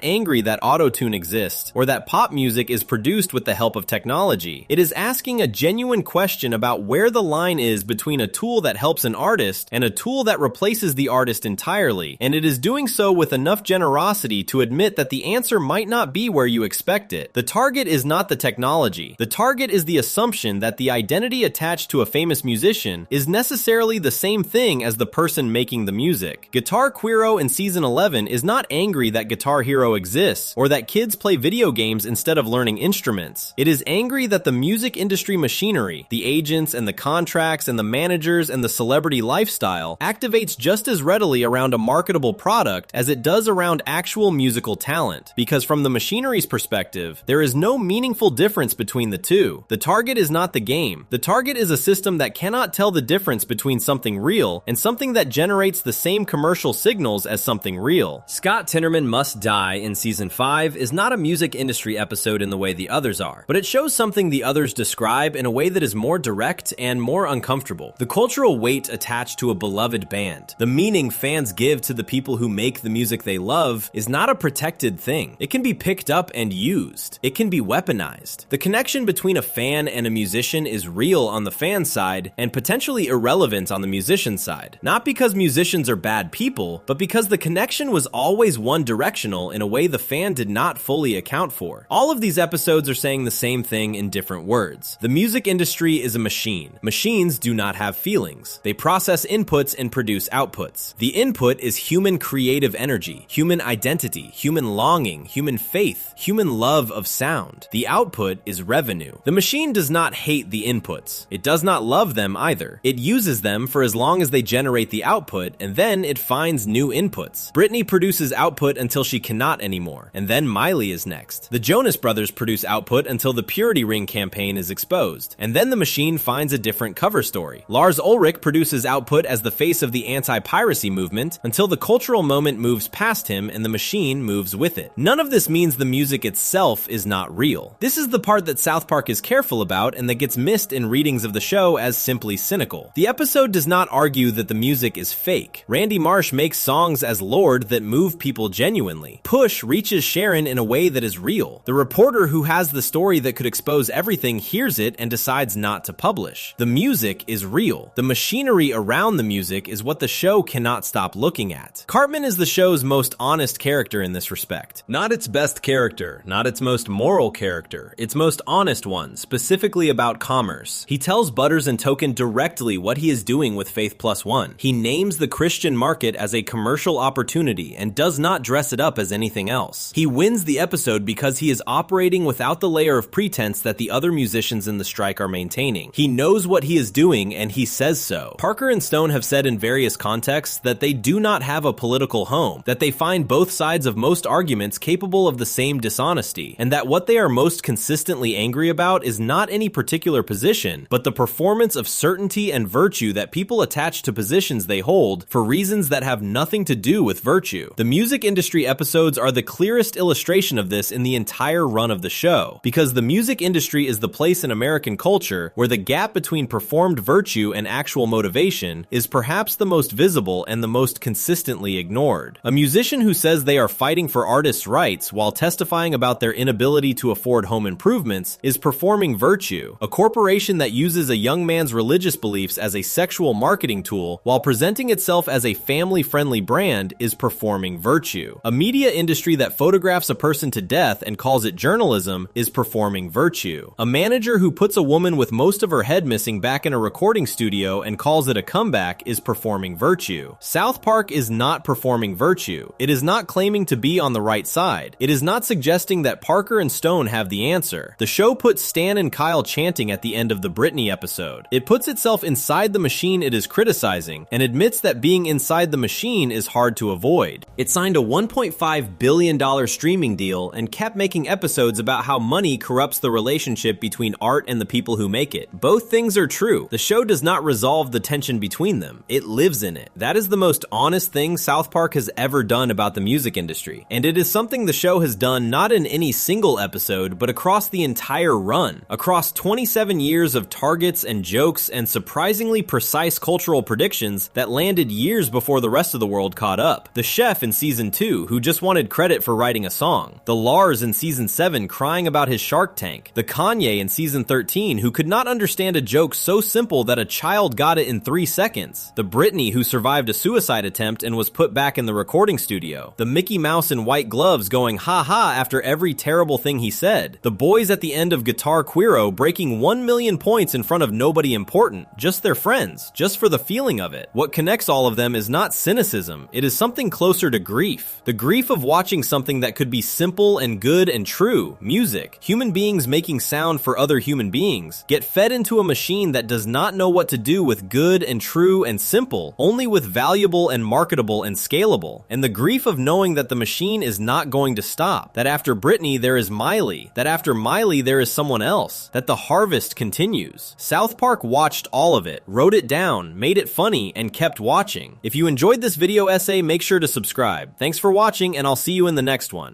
Speaker 1: angry that Autotune exists or that pop music is produced with the help of technology. It is asking a genuine question about where the line is between a tool that helps an artist and a tool that replaces the artist entirely, and it is doing so with enough generosity to admit that the answer might not be where you expect it. The target is not the technology. The target is the assumption that the identity attached to a famous musician is necessarily the same thing as the person making the music. Guitar Queero in season 11 is not angry that Guitar Hero exists or that kids play video games instead of learning instruments. It is angry that the music industry machinery, the agents and the contracts and the managers and the celebrity lifestyle, activates just as readily around a marketable product as it does around actual musical talent. Because from the machinery's perspective, there is no meaningful difference between the two. The target is not the game. The target is a system that cannot tell the difference between something real and something that generates the same commercial signals as something real. Scott Tinnerman Must Die in season 5 is not a music industry episode in the way the others are, but it shows something the others describe in a way that is more direct and more uncomfortable. The cultural weight attached to a beloved band, the meaning fans give to the people who make the music they love, is not a protected thing. It can be picked up and used. It can be weaponized. The connection between a fan and a musician is real on the fan side and potentially irrelevant on the musician side. Not because musicians are bad people, but because the connection was always one-directional in a way the fan did not fully account for. All of these episodes are saying the same thing in different words. The music industry is a machine. Machines do not have feelings. They process inputs and produce outputs. The input is human creative energy, human identity, human longing, human faith, human love of sound. The output is revenue. The machine does not hate the inputs. It does not love them either. It uses them for as long as they generate the output, and then it finds new inputs. Britney produces output until she cannot anymore, and then Miley is next. The Jonas Brothers produce output until the Purity Ring campaign is exposed, and then the machine finds a different cover story. Lars Ulrich produces output as the face of the anti-piracy movement until the cultural moment moves past him and the machine moves with it. None of this means the music itself is not real. This is the part that South Park is careful about and that gets missed in readings of the show as simply cynical. The episode does not argue that the music is fake. Randy Marsh makes songs as Lord that move people genuinely. Push reaches Sharon in a way that is real. The reporter who has the story that could expose everything hears it and decides not to publish. The music is real. The machinery around the music is what the show cannot stop looking at. Cartman is the show's most honest character in this respect. Not its best character, not its most moral character, its most honest one, specifically about commerce. He tells Butters and Token directly what he is doing with Faith Plus One. He names the Christian market as a commercial opportunity and does not dress it up as anything else. He wins the episode because he is operating without the layer of pretense that the other musicians in the strike are maintaining. He knows what he is doing and he says so. Parker and Stone have said in various contexts that they do not have a political home, that they find both sides of most arguments capable of the same dishonesty, and that what they are most consistently angry about is not any particular position, but the performance of certainty and virtue that people attach to positions they hold for reasons that have nothing to do with virtue. The music industry episodes are the clearest illustration of this in the entire run of the show, because the music industry is the place in American culture where the gap between performed virtue and actual motivation is perhaps the most visible and the most consistently ignored. A musician who says they are fighting for artists' rights while while testifying about their inability to afford home improvements is performing virtue. A corporation that uses a young man's religious beliefs as a sexual marketing tool while presenting itself as a family-friendly brand is performing virtue. A media industry that photographs a person to death and calls it journalism is performing virtue. A manager who puts a woman with most of her head missing back in a recording studio and calls it a comeback is performing virtue. South Park is not performing virtue. It is not claiming to be on the right side. It is not suggesting that Parker and Stone have the answer. The show puts Stan and Kyle chanting at the end of the Britney episode. It puts itself inside the machine it is criticizing and admits that being inside the machine is hard to avoid. It signed a $1.5 billion streaming deal and kept making episodes about how money corrupts the relationship between art and the people who make it. Both things are true. The show does not resolve the tension between them. It lives in it. That is the most honest thing South Park has ever done about the music industry. And it is something the show has done not in any single episode, but across the entire run. Across 27 years of targets and jokes and surprisingly precise cultural predictions that landed years before the rest of the world caught up. The chef in season 2 who just wanted credit for writing a song. The Lars in season 7 crying about his Shark Tank. The Kanye in season 13 who could not understand a joke so simple that a child got it in 3 seconds. The Britney who survived a suicide attempt and was put back in the recording studio. The Mickey Mouse in white gloves going ha ha after every terrible thing he said. The boys at the end of Guitar Queero breaking 1 million points in front of nobody important, just their friends, just for the feeling of it. What connects all of them is not cynicism, it is something closer to grief. The grief of watching something that could be simple and good and true, music. Human beings making sound for other human beings get fed into a machine that does not know what to do with good and true and simple, only with valuable and marketable and scalable. And the grief of knowing that the machine is not going to stop, that after Britney there is Miley, that after Miley there is someone else, that the harvest continues. South Park watched all of it, wrote it down, made it funny, and kept watching. If you enjoyed this video essay, make sure to subscribe. Thanks for watching, and I'll see you in the next one.